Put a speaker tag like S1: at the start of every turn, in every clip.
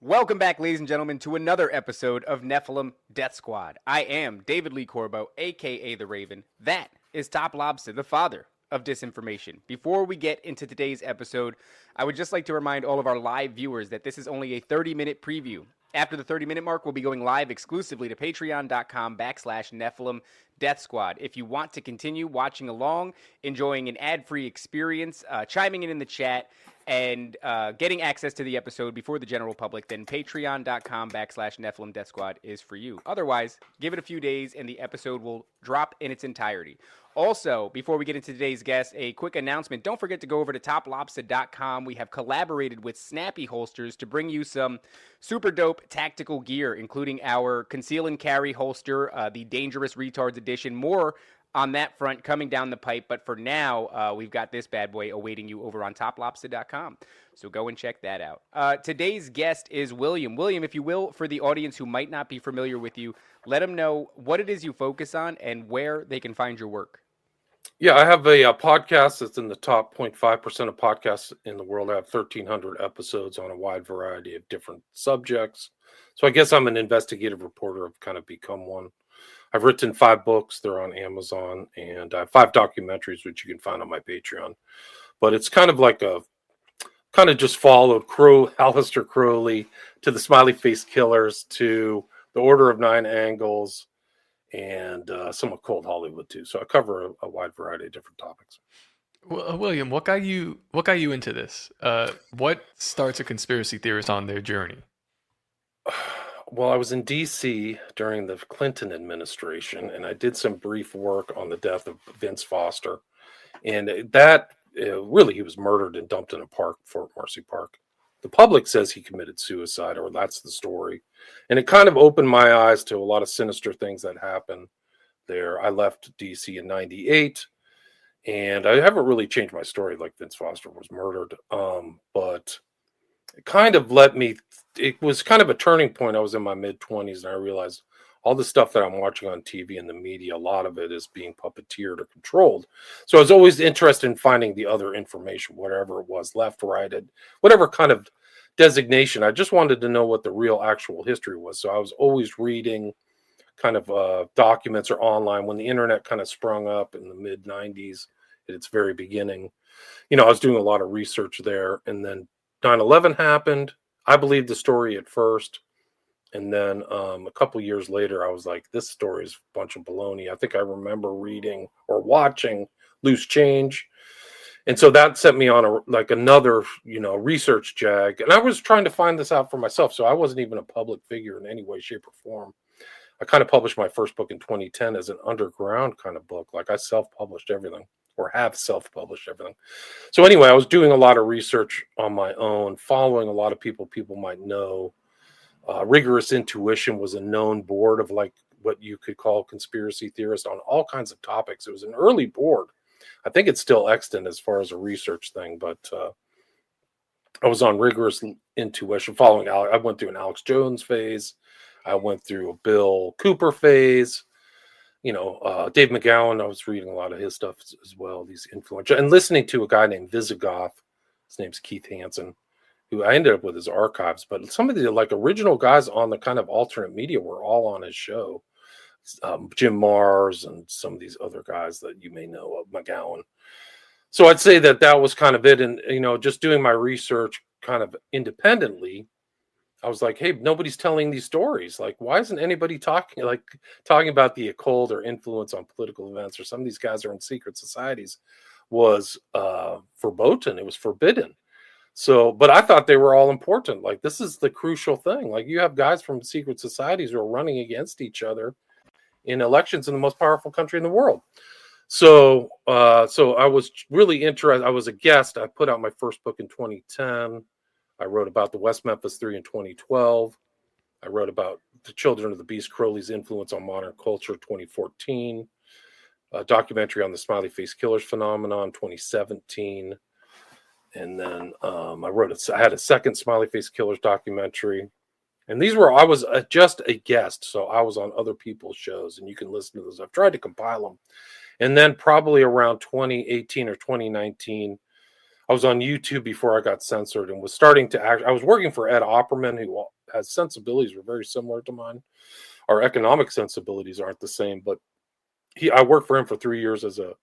S1: Welcome back, ladies and gentlemen, to another episode of Nephilim Death Squad. I am David Lee Corbo, aka The Raven. That is Top Lobster, the father of disinformation. Before we get into today's episode, I would just like to remind all of our live viewers that this is only a 30-minute preview. After the 30-minute mark, we'll be going live exclusively to patreon.com/Nephilim Death Squad. If you want to continue watching along, enjoying an ad-free experience, chiming in the chat, and getting access to the episode before the general public, then patreon.com/Nephilim Death Squad is for you. Otherwise, give it a few days and the episode will drop in its entirety. Also, before we get into today's guest, a quick announcement. Don't forget to go over to toplobster.com. We have collaborated with Snappy Holsters to bring you some super dope tactical gear, including our Conceal and Carry holster, the Dangerous Retards edition. More on that front coming down the pipe, but for now, we've got this bad boy awaiting you over on toplobster.com. So go and check that out. Today's guest is William. William, if you will, for the audience who might not be familiar with you, let them know what it is you focus on and where they can find your work.
S2: Yeah, I have a podcast that's in the top 0.5% of podcasts in the world. I have 1,300 episodes on a wide variety of different subjects. So I guess I'm an investigative reporter. I've kind of become one. I've written 5 books. They're on Amazon. And I have 5 documentaries, which you can find on my Patreon. But it's kind of like just followed Aleister Crowley to the Smiley Face Killers to the Order of Nine Angles, and some of Cold Hollywood too. So I cover a wide variety of different topics.
S3: Well, William, what got you into this? What starts a conspiracy theorist on their journey?
S2: Well, I was in D.C. during the Clinton administration, and I did some brief work on the death of Vince Foster. And that really, he was murdered and dumped in a park, Fort Marcy Park. The public says he committed suicide, or that's the story. And it kind of opened my eyes to a lot of sinister things that happened there. I left D.C. in 98, and I haven't really changed my story like Vince Foster was murdered. But it kind of it was kind of a turning point. I was in my mid-20s, and I realized all the stuff that I'm watching on TV and the media, a lot of it is being puppeteered or controlled. So I was always interested in finding the other information, whatever it was, left, right, whatever kind of designation. I just wanted to know what the real actual history was. So I was always reading kind of documents or online when the internet kind of sprung up in the mid-90s at its very beginning. I was doing a lot of research there. And then 9/11 happened. I believed the story at first. And then a couple years later, I was like, this story is a bunch of baloney. I think I remember reading or watching Loose Change. And so that set me on another, research jag. And I was trying to find this out for myself. So I wasn't even a public figure in any way, shape, or form. I kind of published my first book in 2010 as an underground kind of book. Like I self-published everything, or have self-published everything. So anyway, I was doing a lot of research on my own, following a lot of people might know. Rigorous Intuition was a known board of like what you could call conspiracy theorists on all kinds of topics. It was an early board. I think it's still extant as far as a research thing, but I was on Rigorous Intuition following I went through an Alex Jones phase. I went through a Bill Cooper phase. Dave McGowan, I was reading a lot of his stuff as well, these influential, and listening to a guy named Visigoth. His name's Keith Hansen, who I ended up with his archives, but some of the original guys on the kind of alternate media were all on his show. Jim Mars and some of these other guys that you may know of, McGowan. So I'd say that was kind of it. And, just doing my research kind of independently, I was like, hey, nobody's telling these stories. Like, why isn't anybody talking about the occult or influence on political events, or some of these guys are in secret societies was verboten. It was forbidden. So, but I thought they were all important. Like, this is the crucial thing. Like, you have guys from secret societies who are running against each other in elections in the most powerful country in the world. So I was really interested. I was a guest. I put out my first book in 2010. I wrote about the West Memphis 3 in 2012. I wrote about the Children of the Beast, Crowley's influence on modern culture, 2014. A documentary on the Smiley Face Killers phenomenon, 2017. And then I had a second Smiley Face Killers documentary. And I was just a guest. So I was on other people's shows, and you can listen to those. I've tried to compile them. And then probably around 2018 or 2019, I was on YouTube before I got censored and was starting to I was working for Ed Opperman, who has sensibilities were very similar to mine. Our economic sensibilities aren't the same, but I worked for him for 3 years as a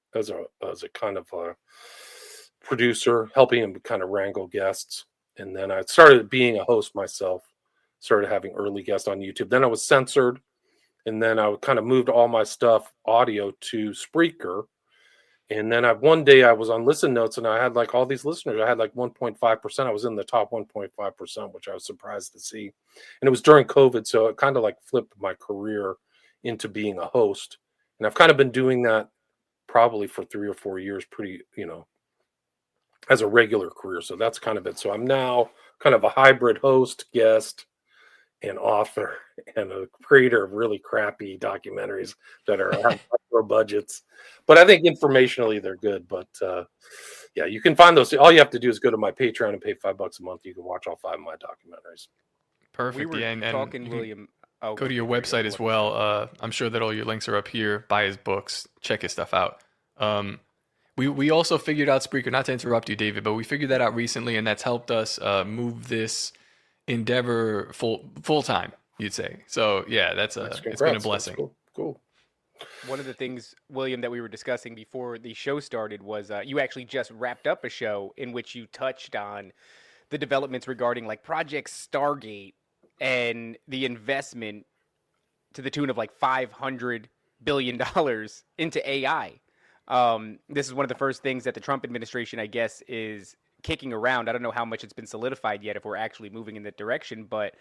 S2: kind of a producer, helping him kind of wrangle guests. And then I started being a host myself, started having early guests on YouTube. Then I was censored, and then I kind of moved all my stuff audio to Spreaker. And then one day I was on Listen Notes, and I had like all these listeners. I had like 1.5%. I was in the top 1.5%, which I was surprised to see. And it was during COVID, so it kind of like flipped my career into being a host. And I've kind of been doing that probably for 3 or 4 years, pretty, as a regular career. So that's kind of it. So I'm now kind of a hybrid host, guest, and author, and a creator of really crappy documentaries that have low budgets. But I think informationally they're good. But yeah, you can find those. All you have to do is go to my Patreon and pay $5 a month. You can watch all 5 of my documentaries.
S3: Perfect.
S1: We were
S3: and
S1: talking, William.
S3: Go to your website as well. I'm sure that all your links are up here. Buy his books. Check his stuff out. We also figured out Spreaker, not to interrupt you, David, but we figured that out recently, and that's helped us move this endeavor full time, you'd say. So yeah, it's been a blessing.
S2: Cool.
S1: One of the things, William, that we were discussing before the show started was you actually just wrapped up a show in which you touched on the developments regarding like Project Stargate and the investment to the tune of like $500 billion into AI. This is one of the first things that the Trump administration, I guess, is kicking around. I don't know how much it's been solidified yet, if we're actually moving in that direction, but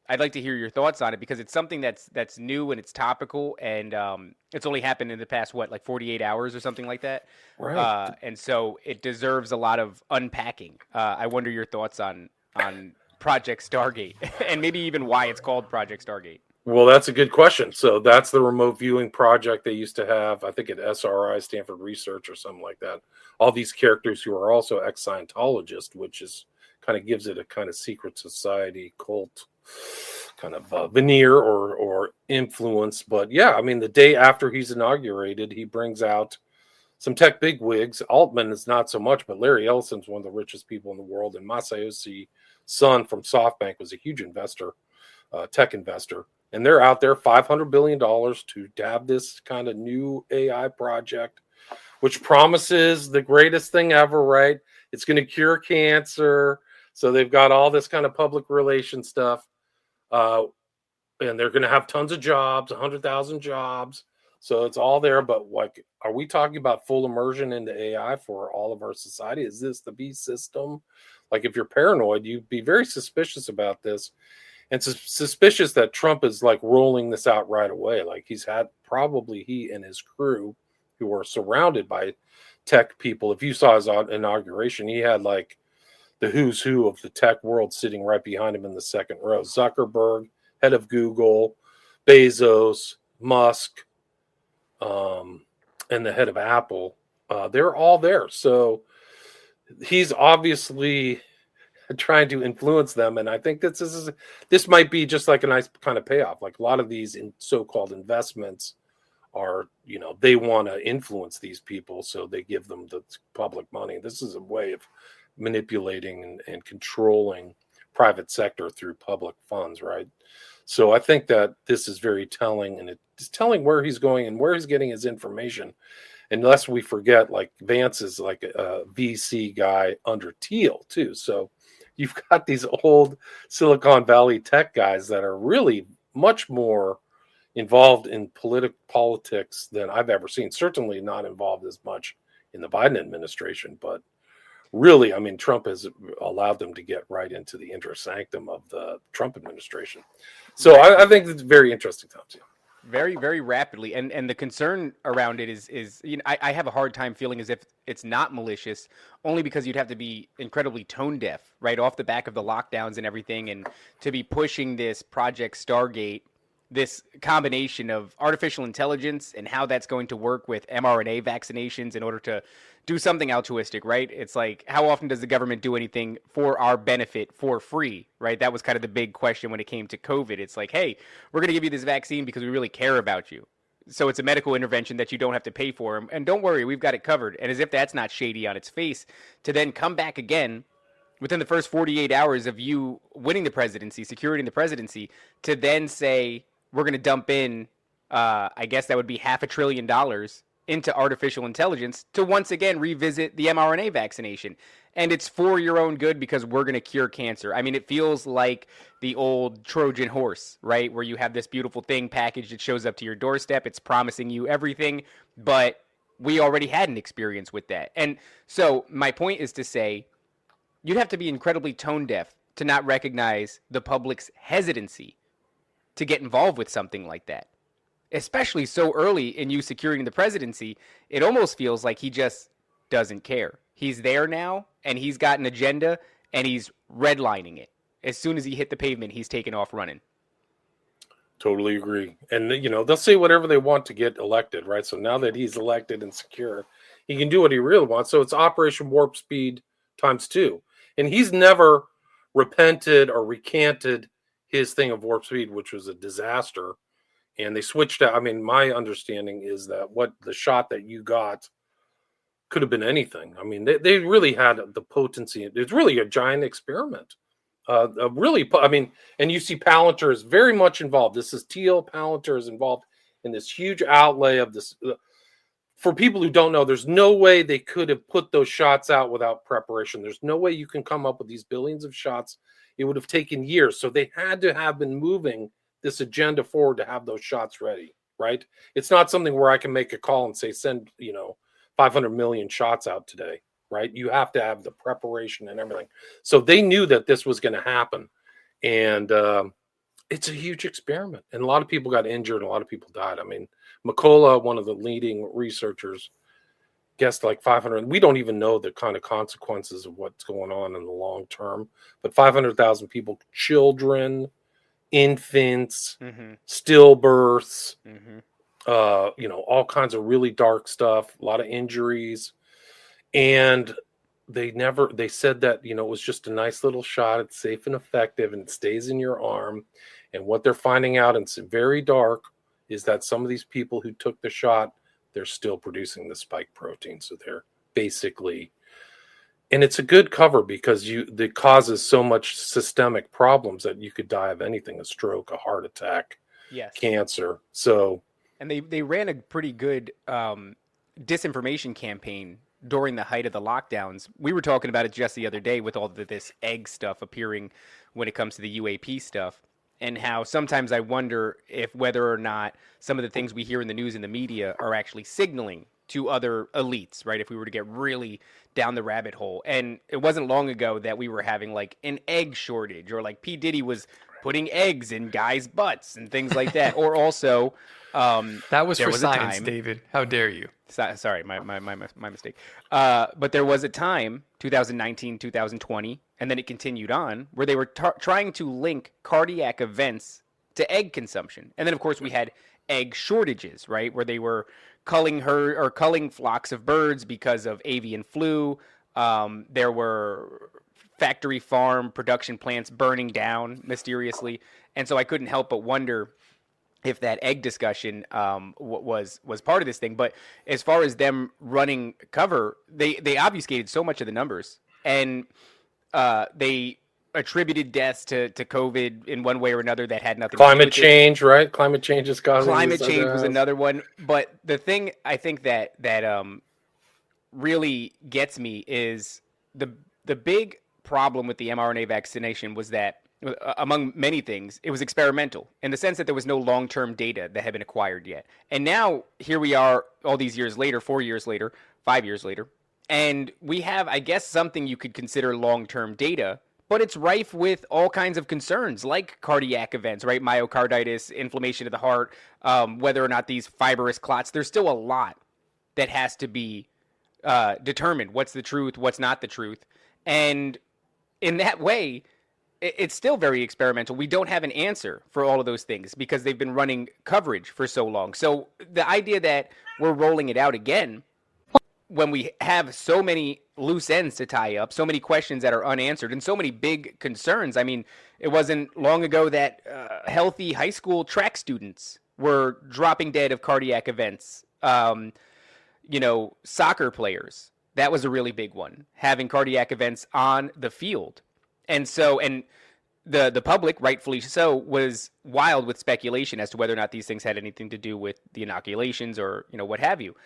S1: I'd like to hear your thoughts on it, because it's something that's new and it's topical, and it's only happened in the past, like 48 hours or something like that.
S2: Right.
S1: And so it deserves a lot of unpacking. I wonder your thoughts on Project Stargate and maybe even why it's called Project Stargate.
S2: Well, that's a good question. So that's the remote viewing project they used to have, I think at SRI, Stanford Research, or something like that. All these characters who are also ex-Scientologists, which is kind of gives it a kind of secret society cult kind of veneer or influence. But yeah, I mean, the day after he's inaugurated, he brings out some tech bigwigs. Altman is not so much, but Larry Ellison's one of the richest people in the world, and Masayoshi Son from SoftBank was a huge investor, tech investor. And they're out there $500 billion to have this kind of new AI project, which promises the greatest thing ever, right? It's going to cure cancer. So they've got all this kind of public relations stuff. And they're going to have tons of jobs, 100,000 jobs. So it's all there. But like, are we talking about full immersion into AI for all of our society? Is this the beast system? Like, if you're paranoid, you'd be very suspicious about this. And suspicious that Trump is like rolling this out right away. Like, he and his crew, who are surrounded by tech people. If you saw his inauguration, he had like the who's who of the tech world sitting right behind him in the second row. Zuckerberg, head of Google, Bezos, Musk, and the head of Apple. They're all there. So he's obviously trying to influence them, and I think this might be just like a nice kind of payoff. Like, a lot of these so-called investments are, they want to influence these people, so they give them the public money. This is a way of manipulating and controlling private sector through public funds, right? So I think that this is very telling, and it's telling where he's going and where he's getting his information. Unless we forget, like, Vance is like a VC guy under Thiel too. So you've got these old Silicon Valley tech guys that are really much more involved in politics than I've ever seen. Certainly not involved as much in the Biden administration, but really, I mean, Trump has allowed them to get right into the inner sanctum of the Trump administration. So I think it's very interesting times. Yeah.
S1: Very, very rapidly, and the concern around it is I have a hard time feeling as if it's not malicious, only because you'd have to be incredibly tone deaf right off the back of the lockdowns and everything, and to be pushing this Project Stargate, this combination of artificial intelligence and how that's going to work with mRNA vaccinations in order to do something altruistic, right? It's like, how often does the government do anything for our benefit for free, right? That was kind of the big question when it came to COVID. It's like, hey, we're going to give you this vaccine because we really care about you. So it's a medical intervention that you don't have to pay for. And don't worry, we've got it covered. And as if that's not shady on its face, to then come back again within the first 48 hours of you winning the presidency, securing the presidency, to then say we're going to dump in, I guess that would be $500 billion into artificial intelligence to once again revisit the mRNA vaccination. And it's for your own good because we're going to cure cancer. I mean, it feels like the old Trojan horse, right? Where you have this beautiful thing packaged, it shows up to your doorstep, it's promising you everything, but we already had an experience with that. And so my point is to say, you'd have to be incredibly tone deaf to not recognize the public's hesitancy to get involved with something like that. Especially so early in you securing the presidency, it almost feels like he just doesn't care. He's there now, and he's got an agenda, and he's redlining it. As soon as he hit the pavement, he's taking off running.
S2: Totally agree. And, they'll say whatever they want to get elected, right? So now that he's elected and secure, he can do what he really wants. So it's Operation Warp Speed times 2. And he's never repented or recanted his thing of warp speed, which was a disaster. And they switched out. I mean, my understanding is that what the shot that you got could have been anything. I mean, they really had the potency. It's really a giant experiment. And you see Palantir is very much involved. This is Teal. Palantir is involved in this huge outlay of this. For people who don't know, there's no way they could have put those shots out without preparation. There's no way you can come up with these billions of shots. It would have taken years. So they had to have been moving this agenda forward to have those shots ready, right? It's not something where I can make a call and say, send, 500 million shots out today, right? You have to have the preparation and everything. So they knew that this was going to happen. And it's a huge experiment. And a lot of people got injured and a lot of people died. I mean, McCullough, one of the leading researchers, guessed like 500. We don't even know the kind of consequences of what's going on in the long term, but 500,000 people, children, infants, stillbirths, all kinds of really dark stuff, a lot of injuries. And they said that, it was just a nice little shot. It's safe and effective and it stays in your arm. And what they're finding out, and it's very dark, is that some of these people who took the shot, they're still producing the spike protein. So they're basically, and it's a good cover because it causes so much systemic problems that you could die of anything, a stroke, a heart attack, cancer. So,
S1: and they ran a pretty good disinformation campaign during the height of the lockdowns. We were talking about it just the other day with all this egg stuff appearing when it comes to the UAP stuff. And how sometimes I wonder whether or not some of the things we hear in the news and the media are actually signaling to other elites, right? If we were to get really down the rabbit hole. And it wasn't long ago that we were having like an egg shortage, or like P. Diddy was putting eggs in guys' butts and things like that. Or also,
S3: that was for science, David. How dare you?
S1: Sorry, my mistake. But there was a time, 2019, 2020, and then it continued on, where they were trying to link cardiac events to egg consumption. And then, of course, we had egg shortages, right, where they were culling flocks of birds because of avian flu. There were factory farm production plants burning down mysteriously. And so I couldn't help but wonder if that egg discussion was part of this thing. But as far as them running cover, they obfuscated so much of the numbers, and they attributed deaths to COVID in one way or another that had nothing to do with
S2: climate change, right? Climate change is causing
S1: climate change was another one. But the thing I think that really gets me is the big problem with the mRNA vaccination was that, among many things, it was experimental in the sense that there was no long-term data that had been acquired yet. And now here we are all these years later, 4 years later, 5 years later, and we have, I guess, something you could consider long-term data, but it's rife with all kinds of concerns like cardiac events, right? Myocarditis, inflammation of the heart, whether or not these fibrous clots. There's still a lot that has to be determined. What's the truth? What's not the truth? And in that way, it's still very experimental. We don't have an answer for all of those things because they've been running coverage for so long. So the idea that we're rolling it out again when we have so many loose ends to tie up, so many questions that are unanswered, and so many big concerns. I mean, it wasn't long ago that healthy high school track students were dropping dead of cardiac events. Soccer players that was a really big one, having cardiac events on the field. And so, and the public, rightfully so, was wild with speculation as to whether or not these things had anything to do with the inoculations or, what have you.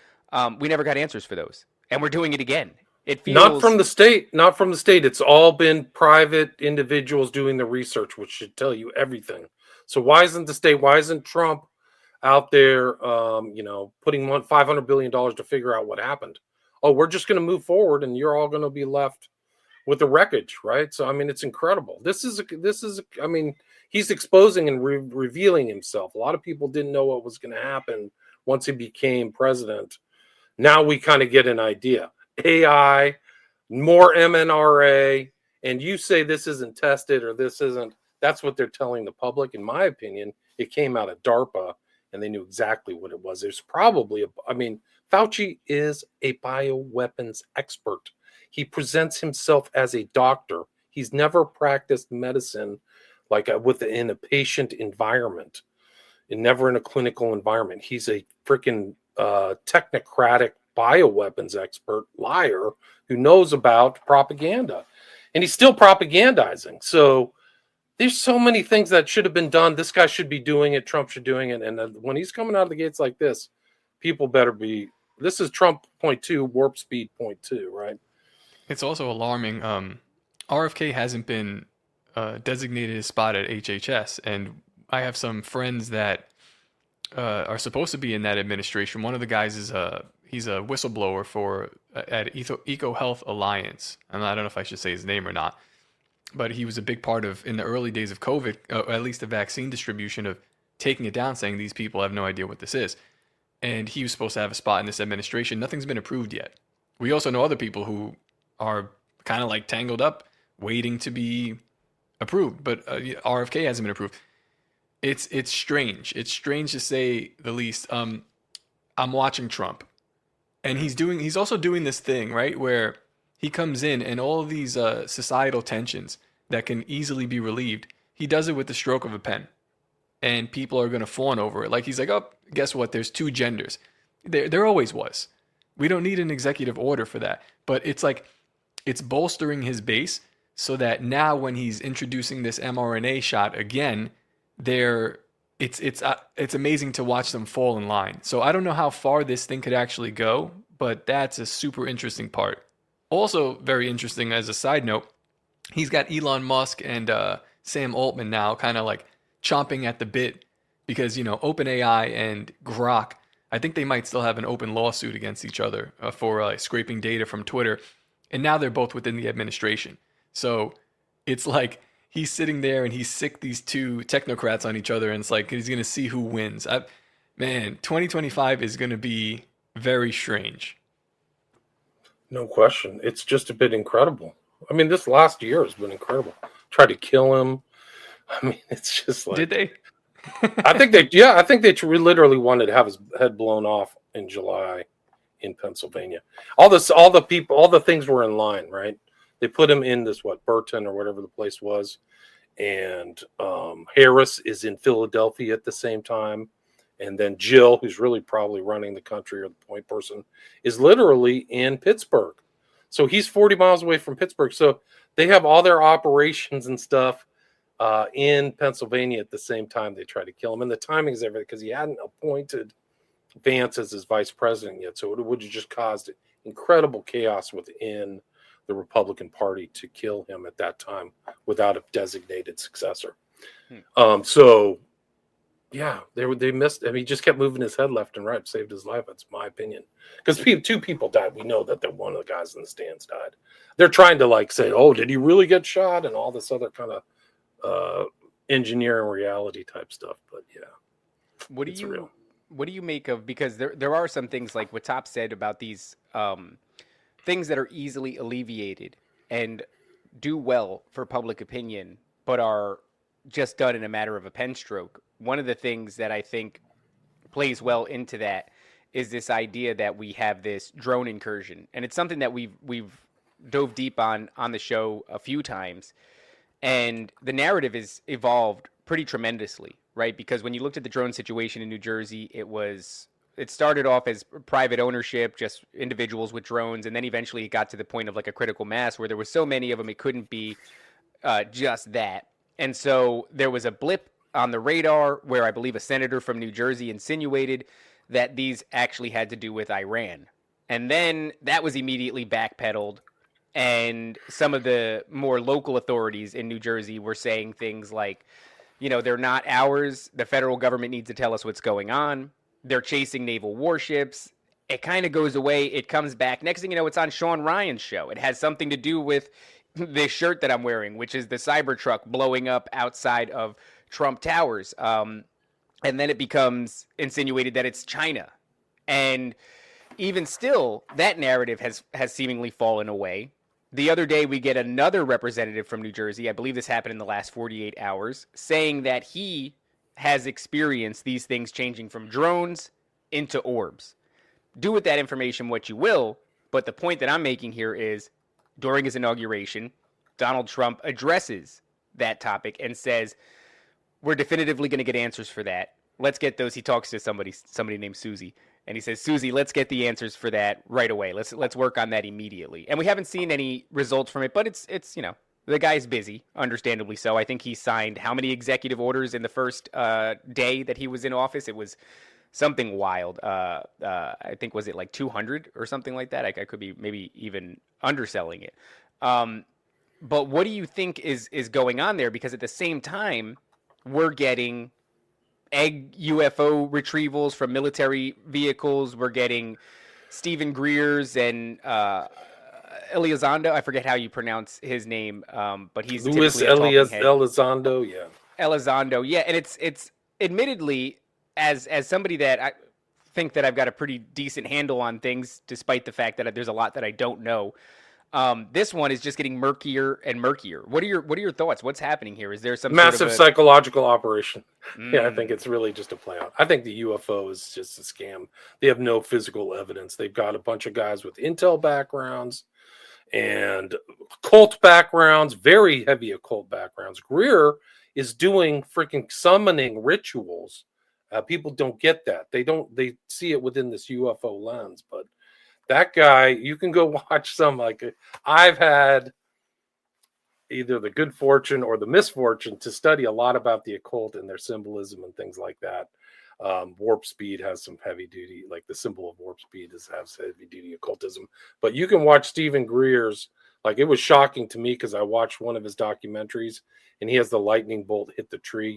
S1: We never got answers for those. And we're doing it again. It feels...
S2: Not from the state. Not from the state. It's all been private individuals doing the research, which should tell you everything. So why isn't the state, why isn't Trump out there, putting $500 billion to figure out what happened? Oh, we're just going to move forward and you're all going to be left with the wreckage, right? So, I mean, it's incredible. He's exposing and revealing himself. A lot of people didn't know what was going to happen once he became president. Now we kind of get an idea. AI, more MNRA, and you say this isn't tested or this isn't, that's what they're telling the public. In my opinion, it came out of DARPA and they knew exactly what it was. There's probably, Fauci is a bioweapons expert. He presents himself as a doctor. He's never practiced medicine in a patient environment and never in a clinical environment. He's a freaking technocratic bioweapons expert liar who knows about propaganda. And he's still propagandizing. So there's so many things that should have been done. This guy should be doing it. Trump should be doing it. And when he's coming out of the gates like this, people better be... This is Trump 0.2, warp speed 0.2, right?
S3: It's also alarming. RFK hasn't been designated a spot at HHS, and I have some friends that are supposed to be in that administration. One of the guys is he's a whistleblower at Eco Health Alliance. I don't know if I should say his name or not, but he was a big part of, in the early days of COVID, at least the vaccine distribution, of taking it down, saying these people have no idea what this is. And he was supposed to have a spot in this administration. Nothing's been approved yet. We also know other people who are kind of like tangled up, waiting to be approved. But RFK hasn't been approved. It's strange. It's strange to say the least. I'm watching Trump, and he's also doing this thing, right, where he comes in and all of these societal tensions that can easily be relieved, he does it with the stroke of a pen. And people are going to fawn over it. Like, he's like, oh, guess what? There's two genders. There always was. We don't need an executive order for that. But it's like, it's bolstering his base so that now when he's introducing this mRNA shot again, it's amazing to watch them fall in line. So I don't know how far this thing could actually go, but that's a super interesting part. Also very interesting as a side note, he's got Elon Musk and Sam Altman now kind of like chomping at the bit because, OpenAI and Grok, I think they might still have an open lawsuit against each other for scraping data from Twitter. And now they're both within the administration. So it's like he's sitting there and he's sick these two technocrats on each other. And it's like he's going to see who wins. 2025 is going to be very strange.
S2: No question. It's just a bit incredible. This last year has been incredible. Tried to kill him. It's just like... Did they? I think they literally wanted to have his head blown off in July in Pennsylvania. All the things were in line, right? They put him in this, Burton or whatever the place was. And Harris is in Philadelphia at the same time. And then Jill, who's really probably running the country or the point person, is literally in Pittsburgh. So he's 40 miles away from Pittsburgh. So they have all their operations and stuff in Pennsylvania at the same time they try to kill him. And the timing is everything because he hadn't appointed Vance as his vice president yet. So it would have just caused incredible chaos within the Republican Party to kill him at that time without a designated successor. They missed. He just kept moving his head left and right, saved his life. That's my opinion. Because two people died. We know that one of the guys in the stands died. They're trying to say, "Oh, did he really get shot?" and all this other kind of engineering reality type stuff. But yeah,
S1: what do you make of, because there are some things like what Top said about these things that are easily alleviated and do well for public opinion, but are just done in a matter of a pen stroke. One of the things that I think plays well into that is this idea that we have this drone incursion, and it's something that we've dove deep on the show a few times. And the narrative is evolved pretty tremendously, right? Because when you looked at the drone situation in New Jersey, it was it started off as private ownership, just individuals with drones, and then eventually it got to the point of like a critical mass where there were so many of them it couldn't be just that. And so there was a blip on the radar where I believe a senator from New Jersey insinuated that these actually had to do with Iran. And then that was immediately backpedaled. And some of the more local authorities in New Jersey were saying things like, they're not ours. The federal government needs to tell us what's going on. They're chasing naval warships. It kind of goes away. It comes back. Next thing you know, it's on Sean Ryan's show. It has something to do with this shirt that I'm wearing, which is the Cybertruck blowing up outside of Trump Towers. And then it becomes insinuated that it's China. And even still, that narrative has seemingly fallen away. The other day, we get another representative from New Jersey, I believe this happened in the last 48 hours, saying that he has experienced these things changing from drones into orbs. Do with that information what you will, but the point that I'm making here is, during his inauguration, Donald Trump addresses that topic and says, we're definitively going to get answers for that. Let's get those. He talks to somebody named Susie, and he says, Susie, let's get the answers for that right away. Let's work on that immediately. And we haven't seen any results from it, but it's the guy's busy, understandably so. I think he signed how many executive orders in the first day that he was in office? It was something wild. I think, was it like 200 or something like that? I could be maybe even underselling it. But what do you think is going on there? Because at the same time, we're getting egg UFO retrievals from military vehicles. We're getting Stephen Greer's and Elizondo. I forget how you pronounce his name, but he's
S2: Luis Elizondo. Yeah,
S1: Elizondo. Yeah, and it's admittedly, as somebody that I think that I've got a pretty decent handle on things, despite the fact that there's a lot that I don't know. This one is just getting murkier and murkier. What are your thoughts? What's happening here? Is there some
S2: massive
S1: sort of
S2: psychological operation? Yeah, I think it's really just a play out. I think the UFO is just a scam. They have no physical evidence. They've got a bunch of guys with intel backgrounds and occult backgrounds, very heavy occult backgrounds. Greer is doing freaking summoning rituals. People don't get that. They see it within this UFO lens, but that guy, you can go watch some. Like, I've had either the good fortune or the misfortune to study a lot about the occult and their symbolism and things like that. Warp speed has some heavy duty, like the symbol of warp speed has heavy duty occultism. But you can watch Stephen Greer's. Like, it was shocking to me because I watched one of his documentaries and he has the lightning bolt hit the tree,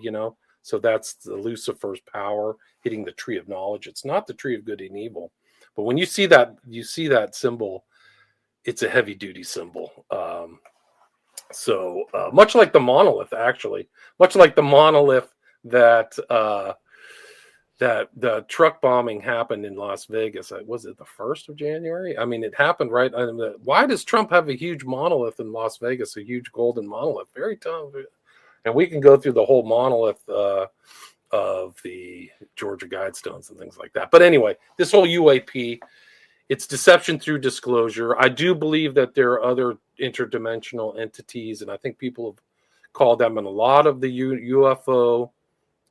S2: So that's the Lucifer's power hitting the tree of knowledge. It's not the tree of good and evil. But when you see that symbol, it's a heavy duty symbol. So much like the monolith, actually, much like the monolith that the truck bombing happened in Las Vegas. Was it the 1st of January? I mean, it happened right. Why does Trump have a huge monolith in Las Vegas? A huge golden monolith, very tough. And we can go through the whole monolith of the Georgia Guidestones and things like that. But anyway, this whole UAP, it's deception through disclosure. I do believe that there are other interdimensional entities, and I think people have called them, and a lot of the UFO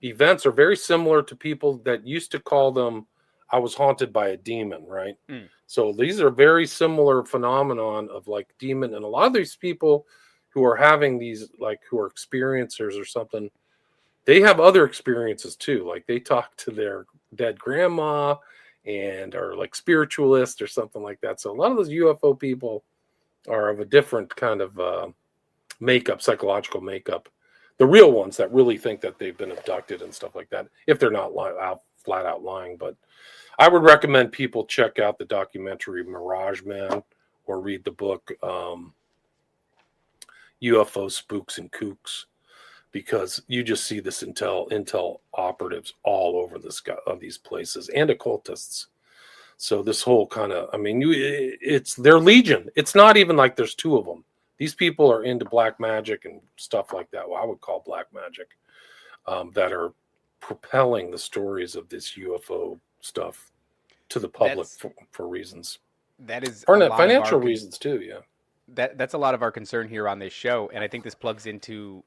S2: events are very similar to people that used to call them, I was haunted by a demon, right? So these are very similar phenomenon of like demon, and a lot of these people who are having these, like, who are experiencers or something, they have other experiences too. Like, they talk to their dead grandma and are like spiritualists or something like that. So a lot of those UFO people are of a different kind of makeup, psychological makeup. The real ones that really think that they've been abducted and stuff like that, if they're not flat out lying. But I would recommend people check out the documentary Mirage Man or read the book UFO Spooks and Kooks, because you just see this intel operatives all over these places and occultists. So this whole kind of, it's their legion. It's not even like there's two of them. These people are into black magic and stuff like that. Well, I would call black magic, that are propelling the stories of this UFO stuff to the public for reasons.
S1: That is
S2: for financial reasons too. Yeah.
S1: That's a lot of our concern here on this show, and I think this plugs into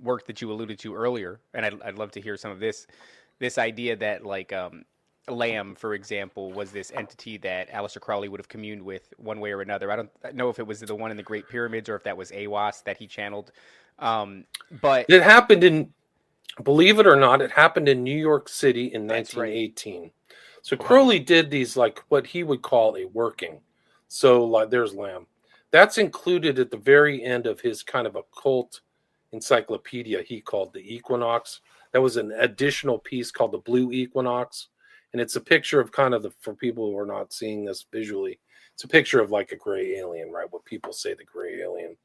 S1: work that you alluded to earlier, and I'd love to hear some of this idea that, like, Lamb, for example, was this entity that Aleister Crowley would have communed with one way or another. I don't know if it was the one in the Great Pyramids or if that was Awas that he channeled. But
S2: It happened in, believe it or not, it happened in New York City in
S1: That's right.
S2: 1918. So Crowley did these, like what he would call a working. So like there's Lamb. That's included at the very end of his kind of occult encyclopedia he called the Equinox. That was an additional piece called the Blue Equinox. And it's a picture of kind of for people who are not seeing this visually, it's a picture of like a gray alien, right? What people say the gray alien.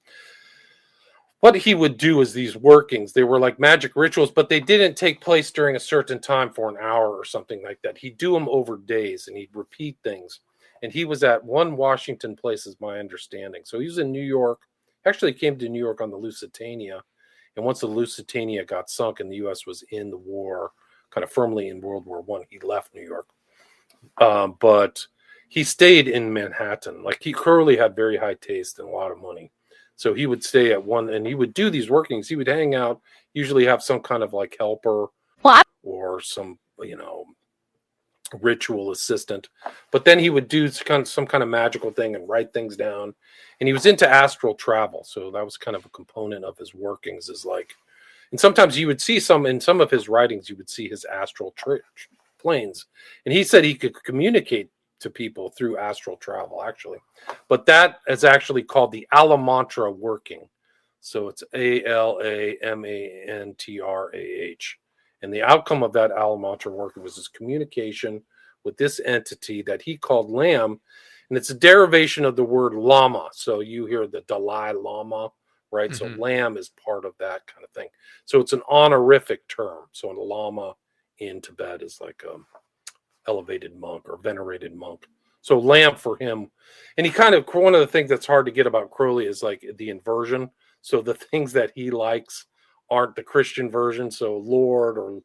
S2: What he would do is these workings, they were like magic rituals, but they didn't take place during a certain time for an hour or something like that. He'd do them over days and he'd repeat things. And he was at one Washington place, is my understanding. So he was in New York. Actually, he came to New York on the Lusitania. And once the Lusitania got sunk and the U.S. was in the war, kind of firmly in World War I, he left New York. But he stayed in Manhattan. Like Curly had very high taste and a lot of money. So he would stay at one and he would do these workings. He would hang out, usually have some kind of like helper or some, ritual assistant. But then he would do some kind of magical thing and write things down. And he was into astral travel. So that was kind of a component of his workings, is like, and sometimes you would see in some of his writings, you would see his astral planes. And he said he could communicate to people through astral travel, actually. But that is actually called the Alamantra working. So it's Alamantrah. And the outcome of that Alamantra working was this communication with this entity that he called Lamb. And it's a derivation of the word Lama. So you hear the Dalai Lama, right? So Lamb is part of that kind of thing. So it's an honorific term. So a Lama in Tibet is like elevated monk or venerated monk. So Lamb for him, and he kind of, one of the things that's hard to get about Crowley is like the inversion. So the things that he likes aren't the Christian version. So Lord or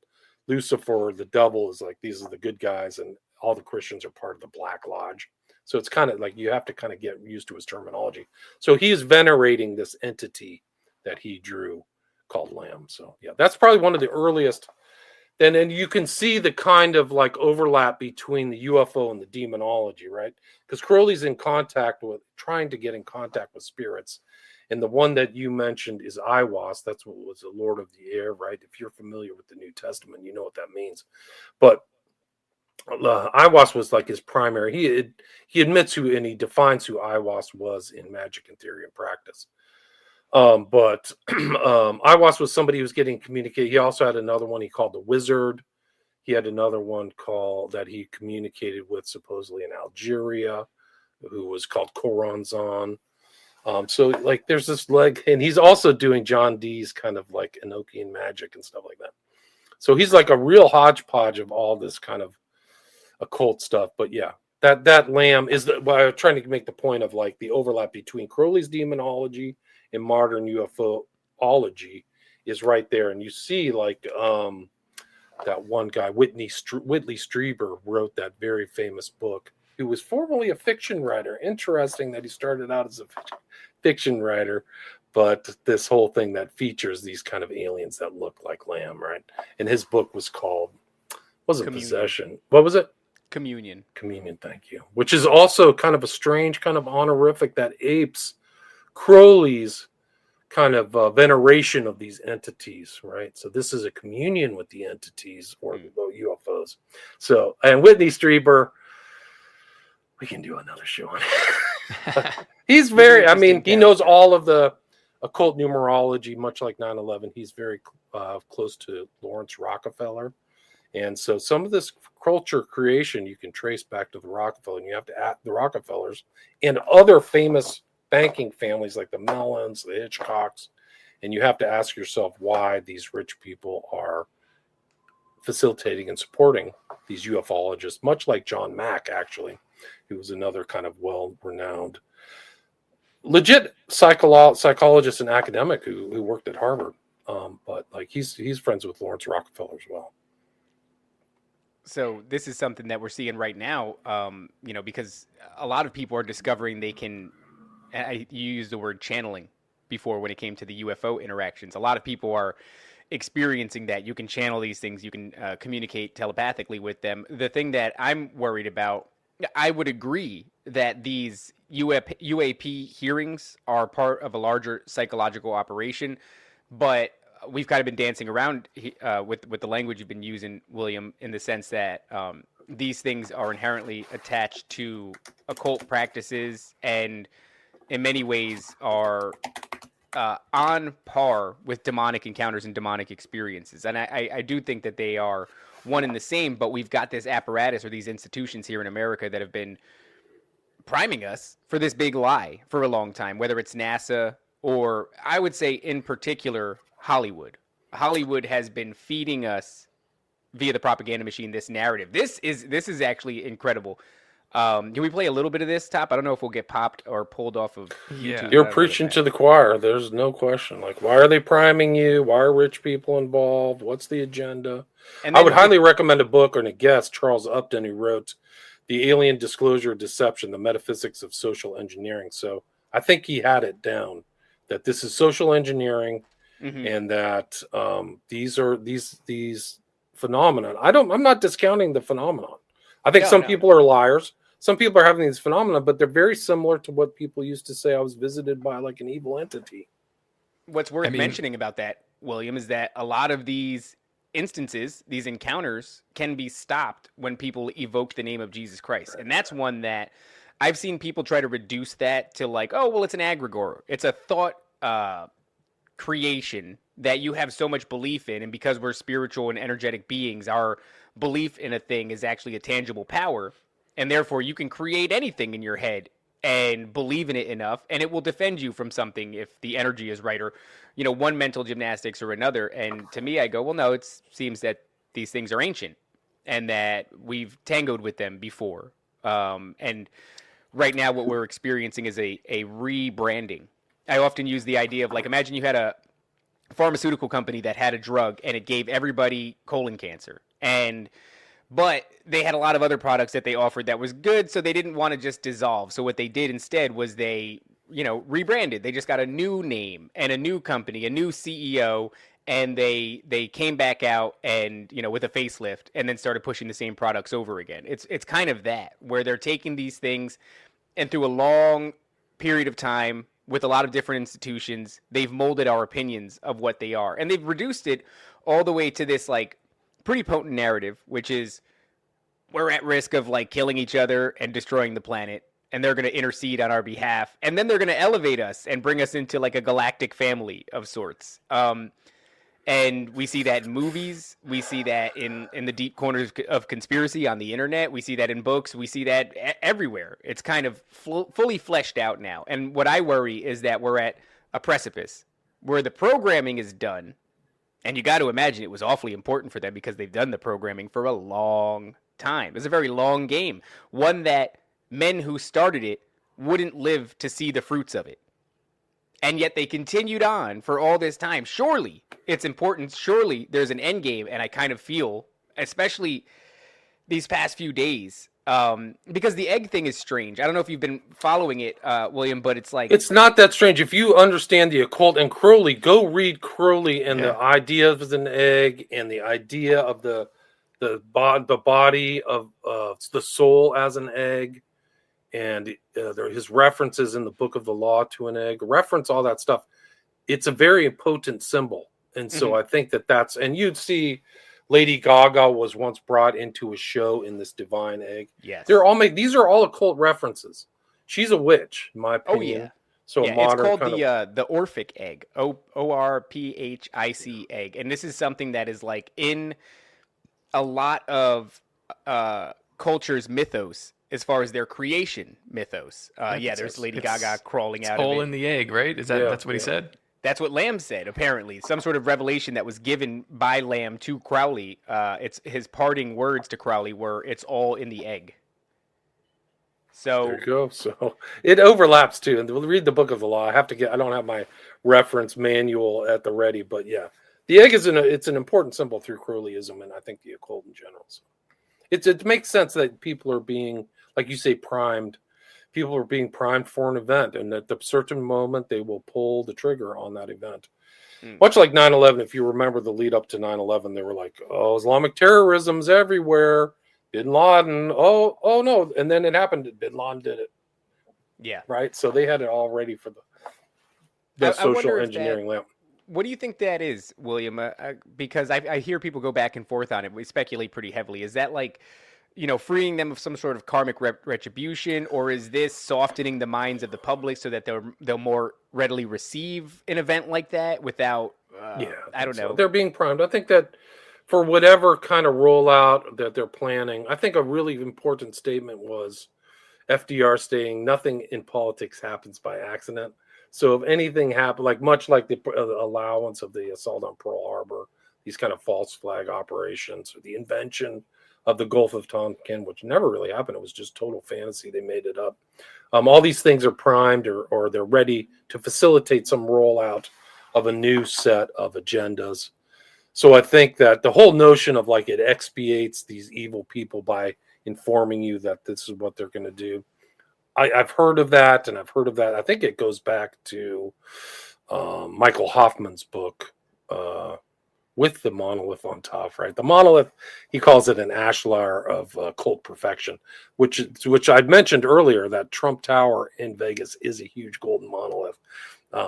S2: Lucifer or the devil is like, these are the good guys, and all the Christians are part of the Black Lodge. So it's kind of like you have to kind of get used to his terminology. So he is venerating this entity that he drew called Lamb. So yeah, that's probably one of the earliest. And you can see the kind of like overlap between the UFO and the demonology, right? Because Crowley's trying to get in contact with spirits. And the one that you mentioned is Iwas. That's what was the Lord of the Air, right? If you're familiar with the New Testament, you know what that means. But Iwas was like his primary. He admits who, and he defines who Iwas was in magic and theory and practice. But Iwas was somebody who was getting communicated. He also had another one he called the Wizard. He had another one called that he communicated with supposedly in Algeria, who was called Coranzon. So like there's this and he's also doing John Dee's kind of like Enochian magic and stuff like that. So he's like a real hodgepodge of all this kind of occult stuff. But yeah, that Lamb is I was trying to make the point of like the overlap between Crowley's demonology and modern UFOlogy is right there. And you see like that one guy, Whitley Strieber, wrote that very famous book, who was formerly a fiction writer. Interesting that he started out as a fiction writer, but this whole thing that features these kind of aliens that look like Lamb, right? And his book was called, Possession. What was it?
S1: Communion,
S2: thank you. Which is also kind of a strange kind of honorific that apes Crowley's kind of veneration of these entities, right? So this is a communion with the entities or the UFOs. So, and Whitley Strieber, we can do another show on it. He's he knows all of the occult numerology, much like 9/11. He's very close to Lawrence Rockefeller. And so some of this culture creation you can trace back to the Rockefeller, and you have to add the Rockefellers and other famous banking families like the Mellons, the Hitchcocks, and you have to ask yourself why these rich people are facilitating and supporting these ufologists, much like John Mack, actually, who was another kind of well-renowned, legit psychologist and academic who worked at Harvard. But like he's friends with Lawrence Rockefeller as well.
S1: So this is something that we're seeing right now, because a lot of people are discovering they can. You used the word channeling before when it came to the UFO interactions. A lot of people are experiencing that. You can channel these things. You can communicate telepathically with them. The thing that I'm worried about, I would agree that these UAP hearings are part of a larger psychological operation, but we've kind of been dancing around with the language you've been using, William, in the sense that these things are inherently attached to occult practices and in many ways are on par with demonic encounters and demonic experiences. And I do think that they are one and the same, but we've got this apparatus or these institutions here in America that have been priming us for this big lie for a long time, whether it's NASA or I would say in particular Hollywood. Hollywood has been feeding us via the propaganda machine this narrative. This is actually incredible. Can we play a little bit of this, Top? I don't know if we'll get popped or pulled off of YouTube.
S2: You're preaching to the choir. There's no question. Like, why are they priming you? Why are rich people involved? What's the agenda?
S1: And
S2: I would highly recommend a book and a guest, Charles Upton, who wrote The Alien Disclosure Deception, The Metaphysics of Social Engineering. So I think he had it down, that this is social engineering and that these phenomena. I'm not discounting the phenomenon. I think some people are liars. Some people are having these phenomena, but they're very similar to what people used to say I was visited by like an evil entity.
S1: What's worth mentioning about that, William, is that a lot of these instances, these encounters, can be stopped when people evoke the name of Jesus Christ. And that's one that I've seen people try to reduce that to like, oh, well, it's an egregore. It's a thought creation that you have so much belief in. And because we're spiritual and energetic beings, our belief in a thing is actually a tangible power. And therefore, you can create anything in your head and believe in it enough, and it will defend you from something if the energy is right, or, you know, one mental gymnastics or another. And to me, I go, well, no, it seems that these things are ancient and that we've tangoed with them before. And right now, what we're experiencing is a rebranding. I often use the idea of, like, imagine you had a pharmaceutical company that had a drug and it gave everybody colon cancer. But they had a lot of other products that they offered that was good, so they didn't want to just dissolve. So what they did instead was they, rebranded. They just got a new name and a new company, a new CEO, and they came back out and, with a facelift and then started pushing the same products over again. It's kind of that, where they're taking these things and through a long period of time with a lot of different institutions, they've molded our opinions of what they are. And they've reduced it all the way to this, like, pretty potent narrative, which is we're at risk of like killing each other and destroying the planet, and they're going to intercede on our behalf, and then they're going to elevate us and bring us into like a galactic family of sorts. And we see that in movies, we see that in the deep corners of conspiracy on the internet, we see that in books, we see that everywhere. It's kind of fully fleshed out now. And what I worry is that we're at a precipice where the programming is done. And you got to imagine it was awfully important for them because they've done the programming for a long time. It's a very long game, one that men who started it wouldn't live to see the fruits of it. And yet they continued on for all this time. Surely it's important. Surely there's an end game. And I kind of feel, especially these past few days, because the egg thing is strange. I don't know if you've been following it, William, but it's like...
S2: It's not that strange. If you understand the occult and Crowley, go read Crowley and the idea of an egg and the idea of the body of the soul as an egg, and his references in the Book of the Law to an egg, reference all that stuff. It's a very potent symbol. And so I think that's... And you'd see... Lady Gaga was once brought into a show in this divine egg.
S1: Yes.
S2: These are all occult references. She's a witch, in my opinion.
S1: Oh, yeah.
S2: So
S1: yeah, it's called the Orphic egg, ORPHIC egg. And this is something that is like in a lot of cultures' mythos as far as their creation mythos. There's Lady Gaga crawling out of it.
S3: Hole in the egg, right? That's what he said?
S1: That's what Lamb said, apparently. Some sort of revelation that was given by Lamb to Crowley. It's his parting words to Crowley were, "It's all in the egg." So
S2: there you go. So it overlaps too. And we'll read the Book of the Law. I don't have my reference manual at the ready, but yeah, the egg is it's an important symbol through Crowleyism, and I think the occult in general. So it makes sense that people are being, like you say, primed. People are being primed for an event, and at a certain moment, they will pull the trigger on that event. Much like 9/11, if you remember the lead up to 9/11, they were like, "Oh, Islamic terrorism's everywhere. Bin Laden. Oh no!" And then it happened. Bin Laden did it.
S1: Yeah.
S2: Right. So they had it all ready for the
S1: I
S2: social
S1: wonder if
S2: engineering lamp.
S1: what do you think that is, William? Because I hear people go back and forth on it. We speculate pretty heavily. Is that like, freeing them of some sort of karmic retribution, or is this softening the minds of the public so that they'll more readily receive an event like that without? I don't know.
S2: So. They're being primed. I think that for whatever kind of rollout that they're planning, I think a really important statement was FDR saying nothing in politics happens by accident. So if anything happened, much like the allowance of the assault on Pearl Harbor, these kind of false flag operations, or the invention of the Gulf of Tonkin, which never really happened. It was just total fantasy. They made it up. All these things are primed or they're ready to facilitate some rollout of a new set of agendas. So I think that the whole notion of it expiates these evil people by informing you that this is what they're going to do. I've heard of that, and I've heard of that. I think it goes back to Michael Hoffman's book, with the monolith on top, right? The monolith, he calls it an ashlar of cult perfection, which I'd mentioned earlier, that Trump Tower in Vegas is a huge golden monolith.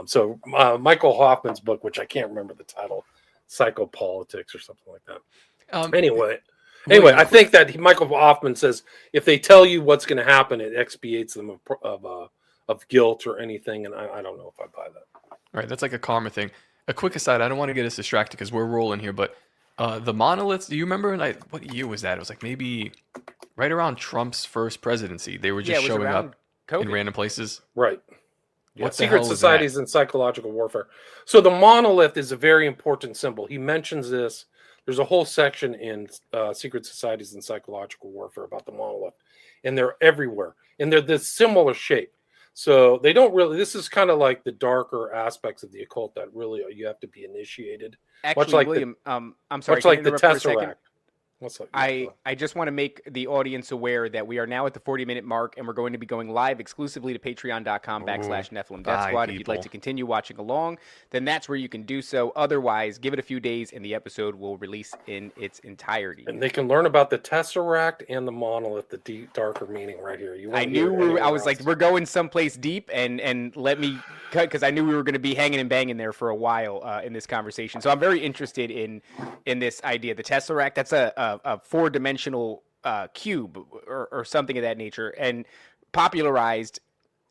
S2: So Michael Hoffman's book, which I can't remember the title, Psychopolitics or something like that. Anyway, I think that Michael Hoffman says if they tell you what's going to happen, it expiates them of guilt or anything, and I don't know if I buy that.
S3: Right, that's like a karma thing. A quick aside, I don't want to get us distracted because we're rolling here, but the monoliths, do you remember, what year was that? It was maybe right around Trump's first presidency. They were just showing up in random places.
S2: Right.
S3: Yeah, what
S2: secret societies and psychological warfare. So the monolith is a very important symbol. He mentions this. There's a whole section in Secret Societies and Psychological Warfare about the monolith, and they're everywhere, and they're this similar shape. So they don't really. This is kind of like the darker aspects of the occult that really you have to be initiated.
S1: Actually,
S2: much like
S1: William, I'm sorry.
S2: Much like the Tesseract.
S1: I just want to make the audience aware that we are now at the 40-minute mark, and we're going to be going live exclusively to patreon.com/Nephilim Death Squad. If you'd like to continue watching along, then that's where you can do so. Otherwise, give it a few days, and the episode will release in its entirety.
S2: And they can learn about the Tesseract and the monolith, the deep, darker meaning right here.
S1: I was like, we're going someplace deep, and let me cut, because I knew we were going to be hanging and banging there for a while in this conversation. So I'm very interested in this idea. The Tesseract, that's a four-dimensional cube or something of that nature, and popularized,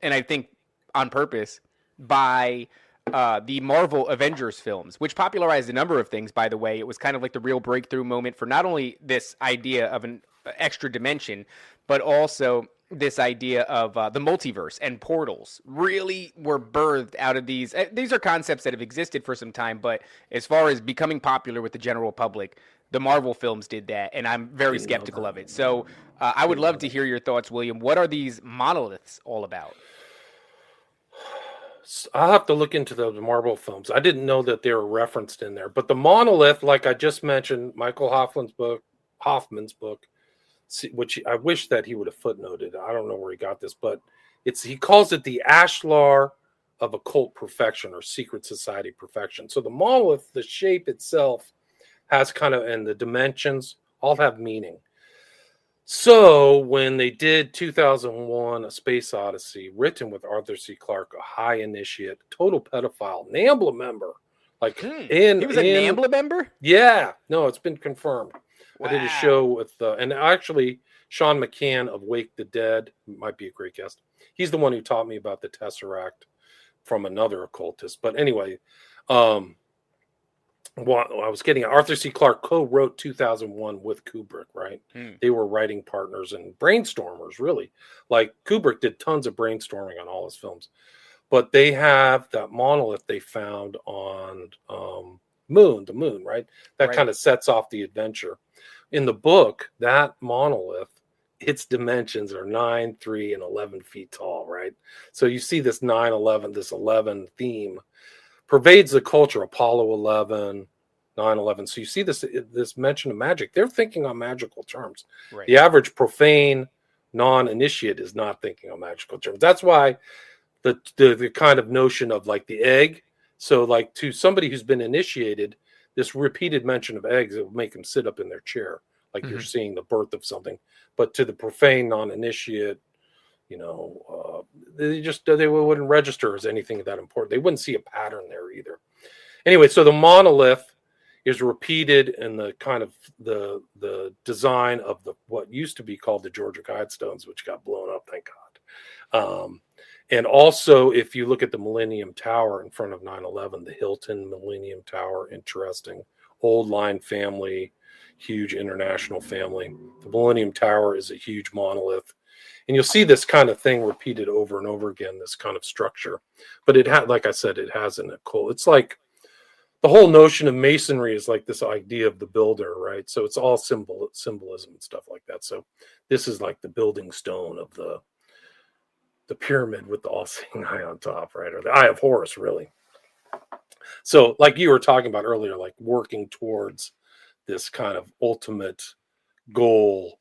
S1: and I think on purpose, by the Marvel Avengers films, which popularized a number of things, by the way. It was kind of like the real breakthrough moment for not only this idea of an extra dimension, but also this idea of the multiverse and portals really were birthed out of these. These are concepts that have existed for some time, but as far as becoming popular with the general public, the Marvel films did that, and I'm very skeptical of it. So I would love to hear your thoughts, William. What are these monoliths all about?
S2: I'll have to look into the Marvel films. I didn't know that they were referenced in there. But the monolith, like I just mentioned, Michael Hoffman's book, which I wish that he would have footnoted. I don't know where he got this, but he calls it the ashlar of occult perfection or secret society perfection. So the monolith, the shape itself, has kind of, and the dimensions all have meaning. So when they did 2001 A Space Odyssey, written with Arthur C. Clarke, a high initiate, total pedophile, NAMBLA member, he was a
S1: NAMBLA member?
S2: Yeah, no, it's been confirmed.
S1: Wow.
S2: I did a show with and actually Sean McCann of Wake the Dead might be a great guest. He's the one who taught me about the Tesseract from another occultist. But anyway, what I was getting at, Arthur C. Clarke co-wrote 2001 with Kubrick, right? They were writing partners and brainstormers, really. Like Kubrick did tons of brainstorming on all his films. But they have that monolith they found on the moon, right? That kind of sets off the adventure. In the book, that monolith, its dimensions are 9, 3, and 11 feet tall, right? So you see this 9/11, this 11 theme pervades the culture. Apollo 11, 9/11. So you see this mention of magic. They're thinking on magical terms. Right. The average profane non-initiate is not thinking on magical terms. That's why the kind of notion of like the egg So, like, to somebody who's been initiated, this repeated mention of eggs, it will make them sit up in their chair, like you're seeing the birth of something. But to the profane non-initiate, they wouldn't register as anything that important. They wouldn't see a pattern there either. Anyway, so the monolith is repeated in the kind of the design of the what used to be called the Georgia Guidestones, which got blown up, thank God. And also, if you look at the Millennium Tower in front of 9/11, the Hilton Millennium Tower, interesting, old line family, huge international family. The Millennium Tower is a huge monolith. And you'll see this kind of thing repeated over and over again, this kind of structure. But like I said, it has an occult. It's like the whole notion of masonry is like this idea of the builder, right? So it's all symbolism and stuff like that. So this is like the building stone of the pyramid with the all-seeing eye on top, right? Or the Eye of Horus, really. So like you were talking about earlier, like working towards this kind of ultimate goal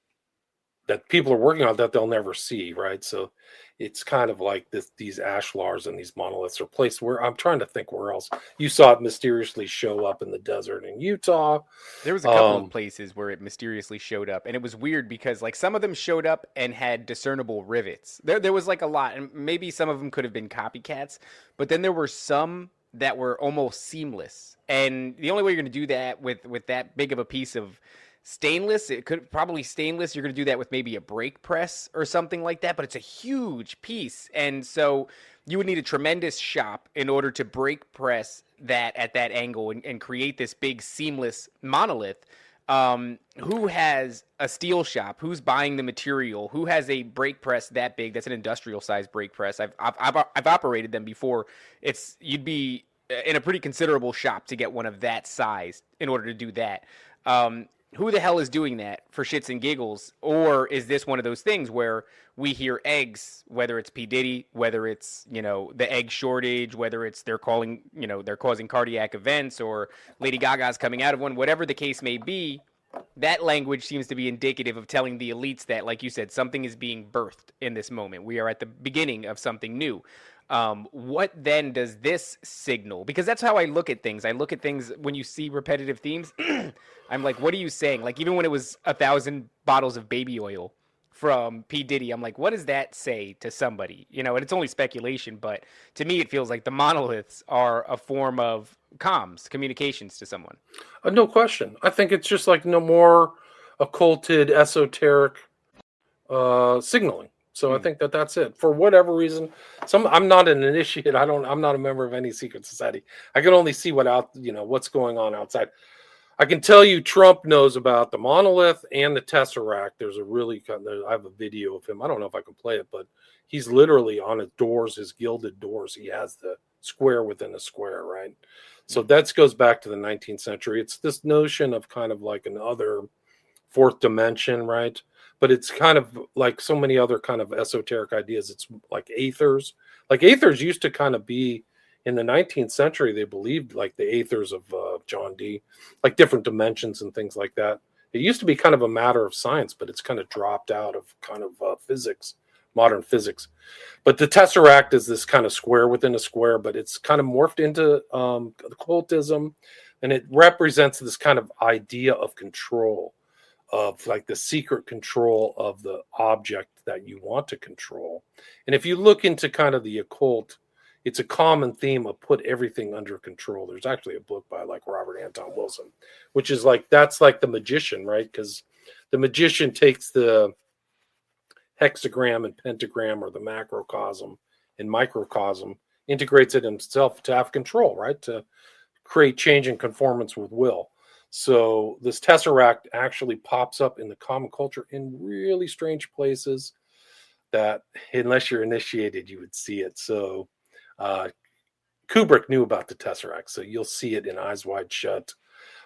S2: that people are working on that they'll never see, right? So it's kind of like these ashlars and these monoliths are placed where I'm trying to think where else. You saw it mysteriously show up in the desert in Utah.
S1: There was a couple of places where it mysteriously showed up, and it was weird because like some of them showed up and had discernible rivets. There was like a lot, and maybe some of them could have been copycats, but then there were some that were almost seamless. And the only way you're going to do that with that big of a piece of stainless, it could probably stainless, you're going to do that with maybe a brake press or something like that, but it's a huge piece, and so you would need a tremendous shop in order to brake press that at that angle and create this big seamless monolith. Who has a steel shop? Who's buying the material? Who has a brake press that big? That's an industrial size brake press. I've operated them before. You'd be in a pretty considerable shop to get one of that size in order to do that. Who the hell is doing that for shits and giggles? Or is this one of those things where we hear eggs, whether it's P. Diddy, whether it's, the egg shortage, whether it's they're causing cardiac events, or Lady Gaga's coming out of one, whatever the case may be, that language seems to be indicative of telling the elites that, like you said, something is being birthed in this moment. We are at the beginning of something new. What then does this signal? Because that's how I look at things. I look at things when you see repetitive themes. I'm like, what are you saying? Like, even when it was 1,000 bottles of baby oil from P. Diddy, I'm like, what does that say to somebody? And it's only speculation, but to me, it feels like the monoliths are a form of communications to someone.
S2: No question. I think it's just like no more occulted, esoteric signaling. So I think that's it. For whatever reason, I'm not an initiate. I'm not a member of any secret society. I can only see what's going on outside. I can tell you Trump knows about the monolith and the Tesseract. I have a video of him. I don't know if I can play it, but he's literally on his doors, his gilded doors. He has the square within a square, right? So that goes back to the 19th century. It's this notion of kind of like another fourth dimension, right? But it's kind of like so many other kind of esoteric ideas. It's like aethers. Like aethers used to kind of be in the 19th century. They believed like the aethers of John Dee, like different dimensions and things like that. It used to be kind of a matter of science, but it's kind of dropped out of kind of physics, modern physics. But the Tesseract is this kind of square within a square, but it's kind of morphed into occultism, and it represents this kind of idea of control, of like the secret control of the object that you want to control. And if you look into kind of the occult, it's a common theme of put everything under control. There's actually a book by like Robert Anton Wilson, which is like, that's like the magician, right? Because the magician takes the hexagram and pentagram, or the macrocosm and microcosm, integrates it himself to have control, right? To create change and conformance with will. So this Tesseract actually pops up in the common culture in really strange places that, unless you're initiated, you would see it. So Kubrick knew about the Tesseract, so you'll see it in Eyes Wide Shut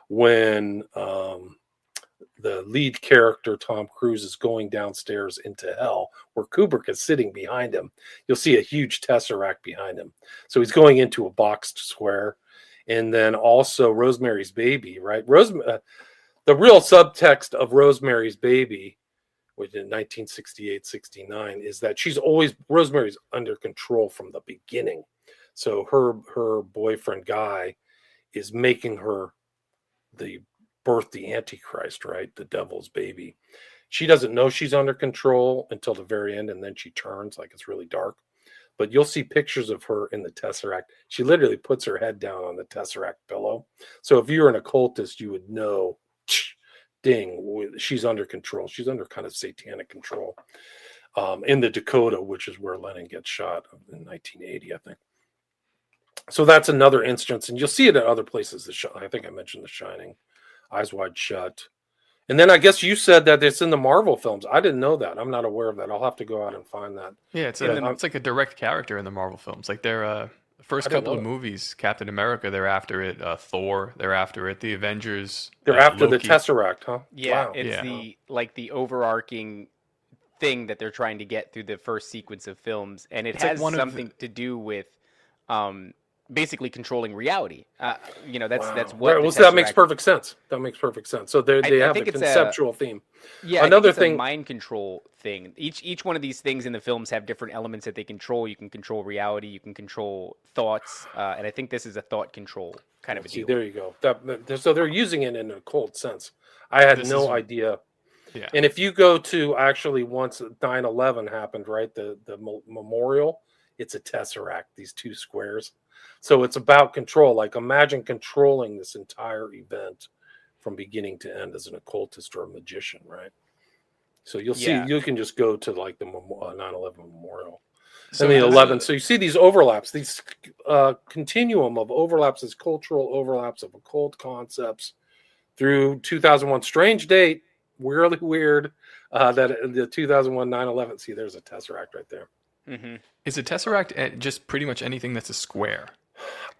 S2: when the lead character, Tom Cruise, is going downstairs into hell, where Kubrick is sitting behind him. You'll see a huge Tesseract behind him. So he's going into a boxed square. And then also Rosemary's Baby, right? The real subtext of Rosemary's Baby, which in 1968-69, is that Rosemary's under control from the beginning. So her boyfriend guy is making her the Antichrist, right? The devil's baby. She doesn't know she's under control until the very end, and then she turns, like it's really dark. But you'll see pictures of her in the Tesseract. She literally puts her head down on the Tesseract pillow. So if you're an occultist, you would know, ding, she's under control. She's under kind of satanic control. In the Dakota, which is where Lennon gets shot in 1980, I think. So that's another instance, and you'll see it at other places. I think I mentioned The Shining, Eyes Wide Shut. And then I guess you said that it's in the Marvel films. I didn't know that. I'm not aware of that. I'll have to go out and find that.
S3: Yeah, it's like a direct character in the Marvel films. Like they're the first couple of movies, Captain America, they're after it. Thor, they're after it. The Avengers,
S2: they're after
S3: Loki.
S2: the Tesseract, huh?
S1: Yeah,
S2: Wow.
S1: it's the overarching thing that they're trying to get through the first sequence of films, and it's has like something to do with basically controlling reality. That's what.
S2: Right. That makes perfect sense. That makes perfect sense. So they have a conceptual theme.
S1: Yeah, another thing, a mind control thing. Each one of these things in the films have different elements that they control. You can control reality. You can control thoughts, and I think this is a thought control kind of a deal.
S2: There you go. So they're using it in a cold sense. I had no idea. Yeah. And if you go to actually once 9/11 happened, right, the memorial, it's a tesseract. These two squares. So it's about control. Like imagine controlling this entire event from beginning to end as an occultist or a magician, right? So you'll see, you can just go to like the 9/11 memorial. So, and the 11. So you see these overlaps, these continuum of overlaps, as cultural overlaps of occult concepts through 2001. Strange date, weirdly weird that the 2001 9/11. See, there's a tesseract right there.
S3: Mm-hmm. Is a tesseract just pretty much anything that's a square?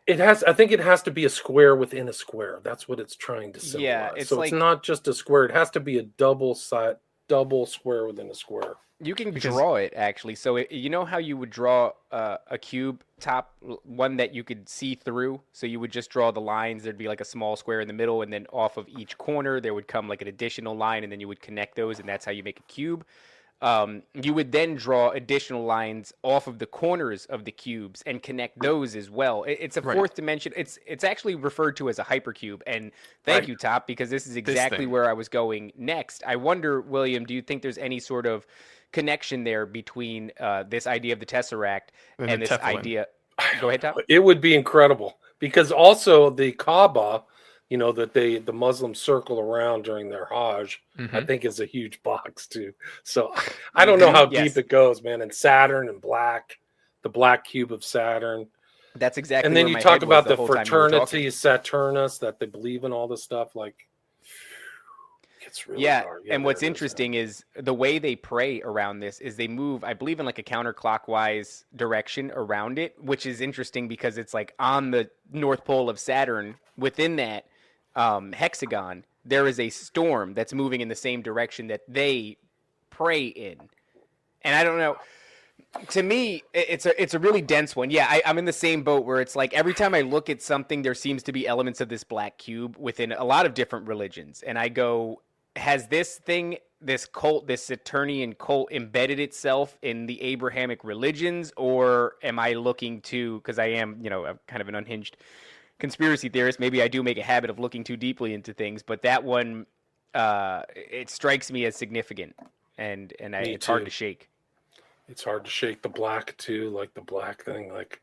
S2: I think it has to be a square within a square. That's what it's trying to symbolize. Yeah, it's not just a square. It has to be a double square within a square.
S1: You can draw it, actually. So you know how you would draw a cube top, one that you could see through? So you would just draw the lines. There'd be like a small square in the middle, and then off of each corner, there would come like an additional line, and then you would connect those, and that's how you make a cube. You would then draw additional lines off of the corners of the cubes and connect those as well. It's a fourth dimension. It's actually referred to as a hypercube. And thank you, Top, because this is exactly where I was going next. I wonder, William, do you think there's any sort of connection there between this idea of the Tesseract and this idea? Go ahead, Top.
S2: It would be incredible because also the Kaaba, that the Muslims circle around during their Hajj, I think is a huge box too. So I don't know how deep it goes, man. And Saturn and the black cube of Saturn.
S1: That's exactly.
S2: And then you talk about the fraternity Saturnus, that they believe in all this stuff. Like, it's really hard.
S1: Yeah, and what's interesting is the way they pray around this is they move, I believe, in like a counterclockwise direction around it, which is interesting because it's like on the North Pole of Saturn. Within that hexagon, there is a storm that's moving in the same direction that they pray in. And I don't know, to me, it's a really dense one. Yeah, I'm in the same boat where it's like every time I look at something, there seems to be elements of this black cube within a lot of different religions. And I go, has this thing, this cult, this Saturnian cult embedded itself in the Abrahamic religions? Or am I looking to, because I am, I'm kind of an unhinged conspiracy theorist, maybe I do make a habit of looking too deeply into things, but that one, it strikes me as significant, and it's hard to shake.
S2: It's hard to shake the black too, like the black thing. Like,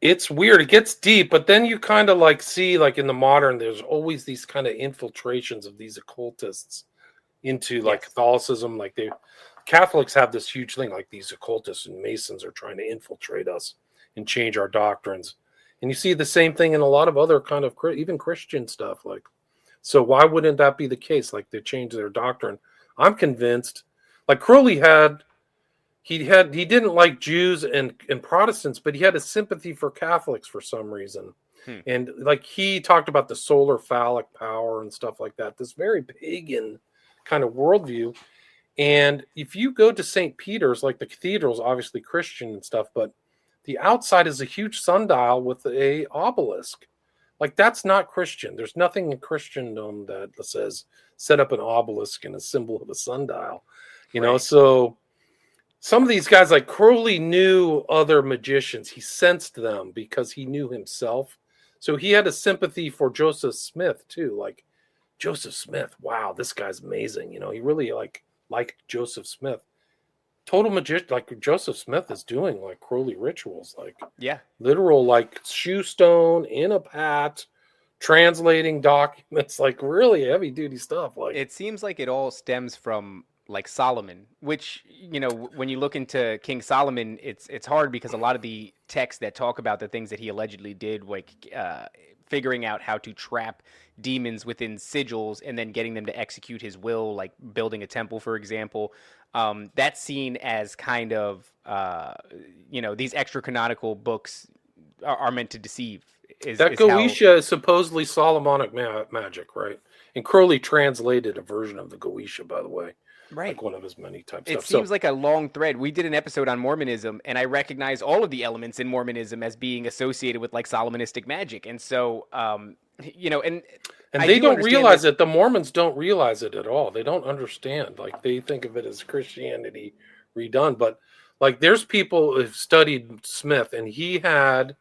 S2: it's weird. It gets deep, but then you kind of like see, like in the modern, there's always these kind of infiltrations of these occultists into like Catholicism. Like Catholics have this huge thing, like these occultists and Masons are trying to infiltrate us and change our doctrines. And you see the same thing in a lot of other kind of even Christian stuff. Like, so why wouldn't that be the case? Like they change their doctrine. I'm convinced. Like Crowley he didn't like Jews and Protestants, but he had a sympathy for Catholics for some reason. And like he talked about the solar phallic power and stuff like that. This very pagan kind of worldview. And if you go to St. Peter's, like the cathedral's obviously Christian and stuff, but the outside is a huge sundial with a obelisk. Like that's not Christian. There's nothing in Christendom that says set up an obelisk and a symbol of a sundial. So some of these guys, like Crowley knew other magicians. He sensed them because he knew himself. So he had a sympathy for Joseph Smith too. Like Joseph Smith, wow, this guy's amazing. You know, he really liked Joseph Smith. Total magician, like Joseph Smith is doing like Crowley rituals, like
S1: Yeah.
S2: literal, like shoe stone in a hat, translating documents, like really heavy duty stuff. Like
S1: It seems like it all stems from like Solomon, which, you know, when you look into King Solomon, it's hard because a lot of the texts that talk about the things that he allegedly did, like figuring out how to trap demons within sigils and then getting them to execute his will, like building a temple, for example. That's seen as kind of, you know, these extra canonical books are meant to deceive.
S2: that Goetia is supposedly Solomonic magic, right? And Crowley translated a version of the Goetia, by the way.
S1: Right.
S2: Like one of his many types.
S1: It seems like a long thread. We did an episode on Mormonism, and I recognize all of the elements in Mormonism as being associated with like Solomonistic magic. And so, you know, and
S2: they don't realize it. The Mormons don't realize it at all. They don't understand. Like they think of it as Christianity redone. But like there's people who've studied Smith, and he had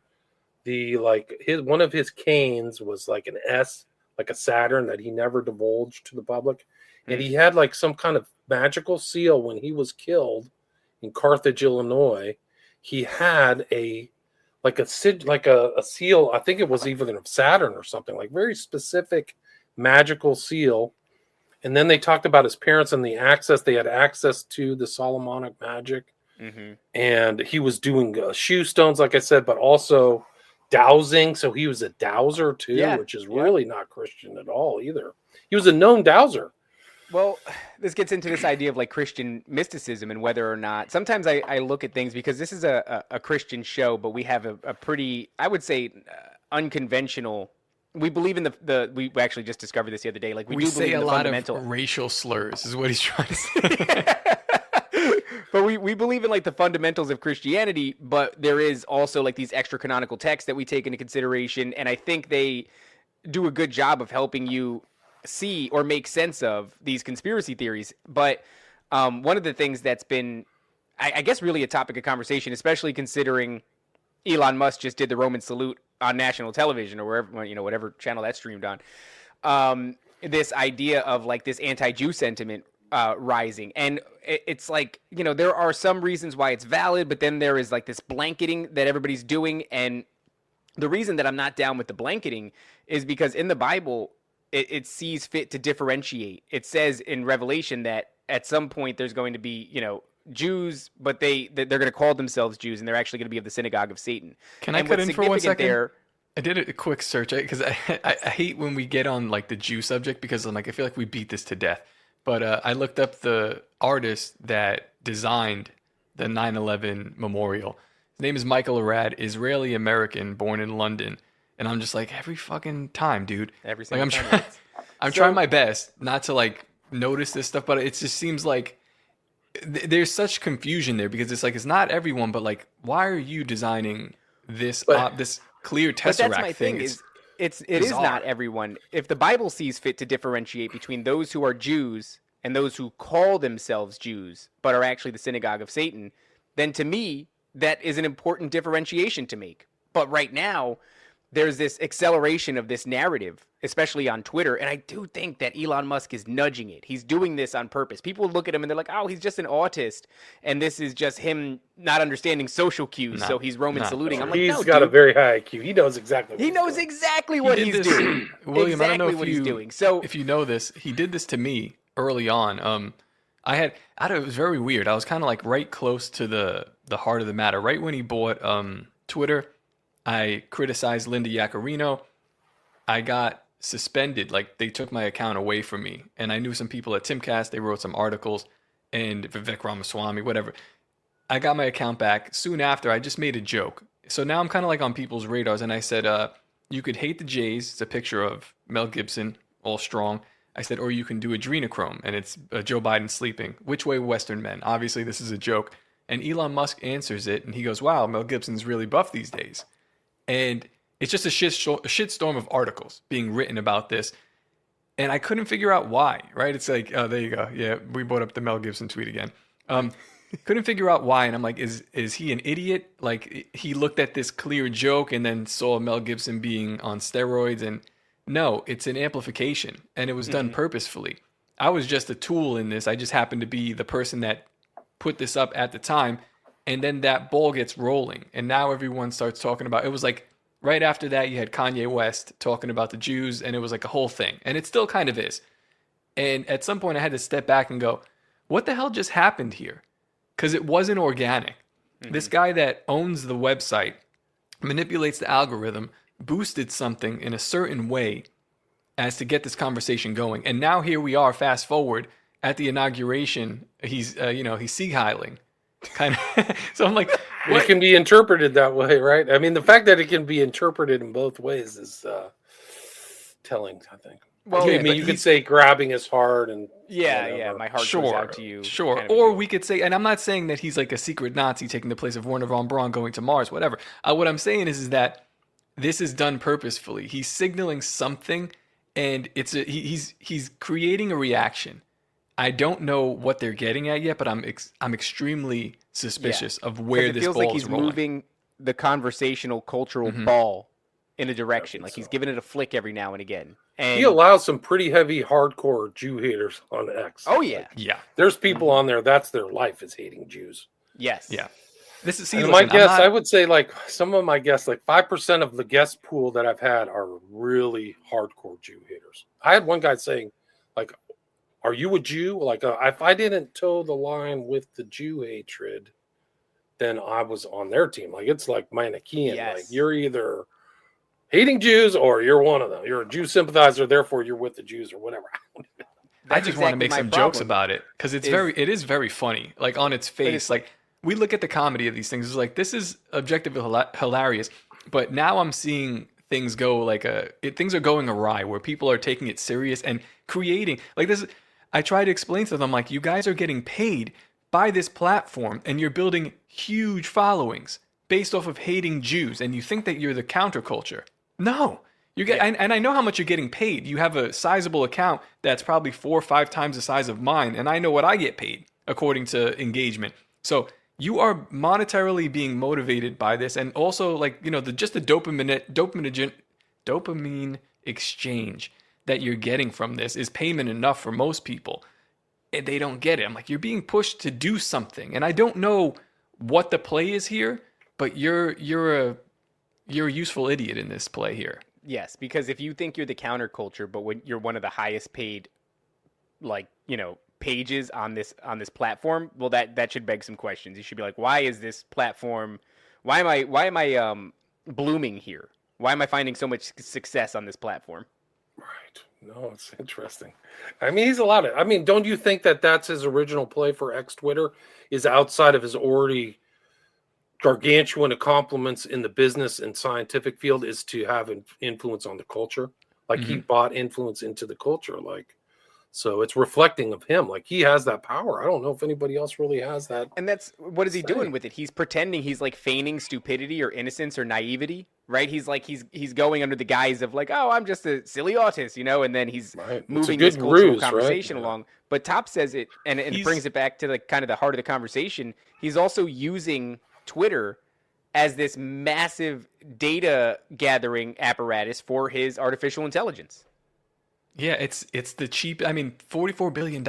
S2: one of his canes was like an S, like a Saturn that he never divulged to the public. And he had like some kind of magical seal when he was killed in Carthage, Illinois. He had a seal. I think it was even of Saturn or something, like very specific magical seal. And then they talked about his parents and the access. They had access to the Solomonic magic.
S1: Mm-hmm.
S2: And he was doing shoe stones, like I said, but also dowsing. So he was a dowser too, which is really not Christian at all either. He was a known dowser.
S1: Well, this gets into this idea of like Christian mysticism and whether or not sometimes I look at things because this is a Christian show, but we have a pretty, I would say, unconventional. We believe in we actually just discovered this the other day. Like we do
S3: say
S1: believe in
S3: a
S1: the
S3: lot
S1: fundamental
S3: of racial slurs is what he's trying to say.
S1: But we believe in like the fundamentals of Christianity, but there is also like these extra canonical texts that we take into consideration, and I think they do a good job of helping you see or make sense of these conspiracy theories. But one of the things that's been, I guess, really a topic of conversation, especially considering Elon Musk just did the Roman salute on national television or wherever, you know, whatever channel that's streamed on. This idea of like this anti-Jew sentiment rising, and it's like, you know, there are some reasons why it's valid, but then there is like this blanketing that everybody's doing, and the reason that I'm not down with the blanketing is because in the Bible, it sees fit to differentiate. It says in Revelation that at some point there's going to be, you know, Jews, but they're going to call themselves Jews, and they're actually going to be of the synagogue of Satan.
S3: Can I cut in for 1 second? I did a quick search because I hate when we get on like the Jew subject because I'm like, I feel like we beat this to death. But I looked up the artist that designed the 9/11 memorial. His name is Michael Arad, Israeli American, born in London. And I'm just like, every fucking time, dude.
S1: Every single
S3: time.
S1: time.
S3: I'm trying my best not to like notice this stuff, but it just seems like there's such confusion there because it's like, it's not everyone, but like, why are you designing this this clear tesseract
S1: but that's my
S3: thing?
S1: It is not everyone. If the Bible sees fit to differentiate between those who are Jews and those who call themselves Jews but are actually the synagogue of Satan, then to me, that is an important differentiation to make. But right now, there's this acceleration of this narrative, especially on Twitter, and I do think that Elon Musk is nudging it. He's doing this on purpose. People look at him and they're like, oh, he's just an autist, and this is just him not understanding social cues, so he's Roman saluting. I'm like,
S2: he's got a very high IQ. He knows exactly
S1: what he's doing.
S3: William, I don't know
S1: what he's doing. So
S3: if you know this, he did this to me early on. It was very weird. I was kind of like right close to the heart of the matter. Right when he bought Twitter, I criticized Linda Yaccarino. I got suspended. Like, they took my account away from me. And I knew some people at Timcast. They wrote some articles. And Vivek Ramaswamy, whatever. I got my account back. Soon after, I just made a joke. So now I'm kind of like on people's radars. And I said, you could hate the Jays. It's a picture of Mel Gibson, all strong. I said, or you can do adrenochrome. And it's Joe Biden sleeping. Which way, Western men? Obviously, this is a joke. And Elon Musk answers it. And he goes, wow, Mel Gibson's really buff these days. And it's just a shitstorm of articles being written about this. And I couldn't figure out why, right? It's like, oh, there you go. Yeah, we brought up the Mel Gibson tweet again. couldn't figure out why. And I'm like, is he an idiot? Like, he looked at this clear joke and then saw Mel Gibson being on steroids. And no, it's an amplification, and it was done purposefully. I was just a tool in this. I just happened to be the person that put this up at the time. And then that ball gets rolling. And now everyone starts talking about it. Was like right after that, you had Kanye West talking about the Jews, and it was like a whole thing. And it still kind of is. And at some point, I had to step back and go, what the hell just happened here? Because it wasn't organic. This guy that owns the website manipulates the algorithm, boosted something in a certain way as to get this conversation going. And now here we are, fast forward, at the inauguration, he's Sieg Heiling. Kind of. So I'm like, what?
S2: It can be interpreted that way, right? I mean, the fact that it can be interpreted in both ways is telling, I think.
S1: Well,
S2: I mean, you could say grabbing his heart and whatever.
S1: My heart goes out to you.
S3: Sure.
S1: kind of
S3: Or
S1: deal.
S3: we could say, and I'm not saying that he's like a secret Nazi taking the place of Werner von Braun going to Mars, whatever. What I'm saying is that this is done purposefully. He's signaling something, and he's creating a reaction. I don't know what they're getting at yet, but I'm extremely suspicious of where this ball is rolling.
S1: It feels like he's moving the conversational cultural ball in a direction. Like he's giving it a flick every now and again. And
S2: He allows some pretty heavy, hardcore Jew haters on X.
S1: oh yeah,
S3: Yeah.
S2: There's people on there, that's their life, is hating Jews.
S1: yes,
S3: Yeah. This is, see,
S2: And
S3: listen,
S2: my guess,
S3: I'm not-
S2: I would say, like, some of my guests, like 5% of the guest pool that I've had are really hardcore Jew haters. I had one guy saying, like, are you a Jew? Like, if I didn't toe the line with the Jew hatred, then I was on their team. Like, it's like Manichaean.
S1: Yes.
S2: Like, you're either hating Jews or you're one of them. You're a Jew sympathizer, therefore you're with the Jews or whatever.
S3: I
S1: That's
S3: just want to
S1: exactly
S3: make
S1: my
S3: some jokes
S1: problem.
S3: about it because it is very funny. Like on its face,
S1: is
S3: like we look at the comedy of these things. It's like this is objectively hilarious, but now I'm seeing things go like things are going awry where people are taking it serious and creating like this. I try to explain to them like you guys are getting paid by this platform and you're building huge followings based off of hating Jews, and you think that you're the counterculture. No. You get, and I know how much you're getting paid. You have a sizable account that's probably 4 or 5 times the size of mine, and I know what I get paid according to engagement. So you are monetarily being motivated by this, and also like the dopamine exchange that you're getting from this is payment enough for most people, and they don't get it. I'm like, you're being pushed to do something, and I don't know what the play is here, but you're a useful idiot in this play here.
S1: Yes, because if you think you're the counterculture, but when you're one of the highest paid, pages on this platform, well, that should beg some questions. You should be like, why is this platform? Why am I blooming here? Why am I finding so much success on this platform?
S2: Right. No, it's interesting. I mean, he's allowed it. I mean, don't you think that that's his original play for X Twitter is outside of his already gargantuan accomplishments in the business and scientific field is to have an influence on the culture? Like he bought influence into the culture. Like, so it's reflecting of him. Like he has that power. I don't know if anybody else really has that.
S1: And that's what is he doing with it? He's pretending, he's like feigning stupidity or innocence or naivety, right? He's like he's going under the guise of like, oh, I'm just a silly autist, and then he's
S2: Right.
S1: moving
S2: It's
S1: this
S2: a good
S1: cultural
S2: ruse,
S1: conversation
S2: right?
S1: along. But Top says it, and it brings it back to the kind of the heart of the conversation. He's also using Twitter as this massive data gathering apparatus for his artificial intelligence.
S3: Yeah, it's the cheap. I mean, $44 billion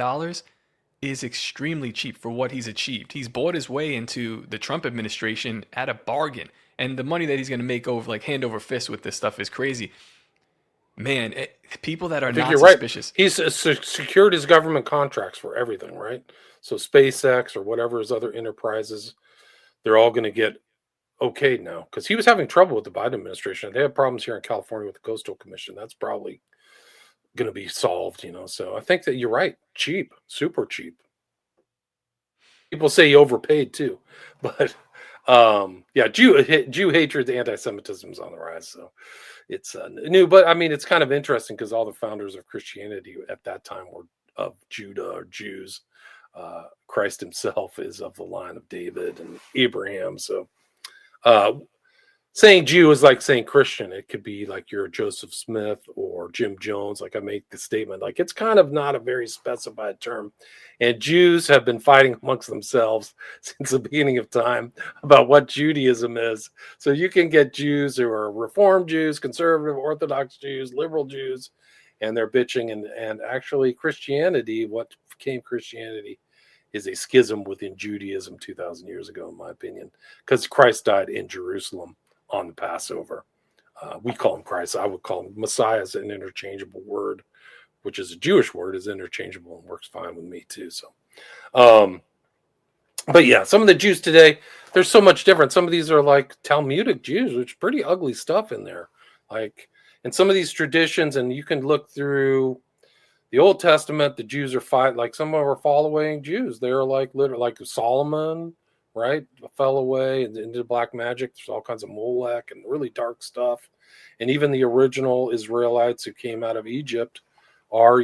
S3: is extremely cheap for what he's achieved. He's bought his way into the Trump administration at a bargain. And the money that he's going to make over, like hand over fist with this stuff is crazy. Man, people that are
S2: I think
S3: not
S2: you're right.
S3: suspicious.
S2: He's secured his government contracts for everything, right? So SpaceX or whatever his other enterprises, they're all going to get okayed now because he was having trouble with the Biden administration. They had problems here in California with the Coastal Commission. That's probably going to be solved, So I think that you're right. Cheap, super cheap. People say he overpaid too, but yeah, Jew hatred, anti-Semitism is on the rise. So it's new, but I mean, it's kind of interesting because all the founders of Christianity at that time were of Judah or Jews. Christ himself is of the line of David and Abraham. So saying Jew is like saying Christian. It could be like you're Joseph Smith or Jim Jones. Like I make the statement, like it's kind of not a very specified term. And Jews have been fighting amongst themselves since the beginning of time about what Judaism is. So you can get Jews who are Reformed Jews, conservative, Orthodox Jews, liberal Jews, and they're bitching. And actually Christianity, what became Christianity, is a schism within Judaism 2,000 years ago, in my opinion, because Christ died in Jerusalem on the Passover. We call him Christ. I would call him Messiah as an interchangeable word, which is a Jewish word, is interchangeable and works fine with me too. So, but yeah, some of the Jews today, there's so much different. Some of these are like Talmudic Jews, which is pretty ugly stuff in there. Like, and some of these traditions, and you can look through the Old Testament, the Jews are fighting, like some of our following Jews. They're like literally like Solomon, right? Fell away into black magic. There's all kinds of Molech and really dark stuff. And even the original Israelites who came out of Egypt are,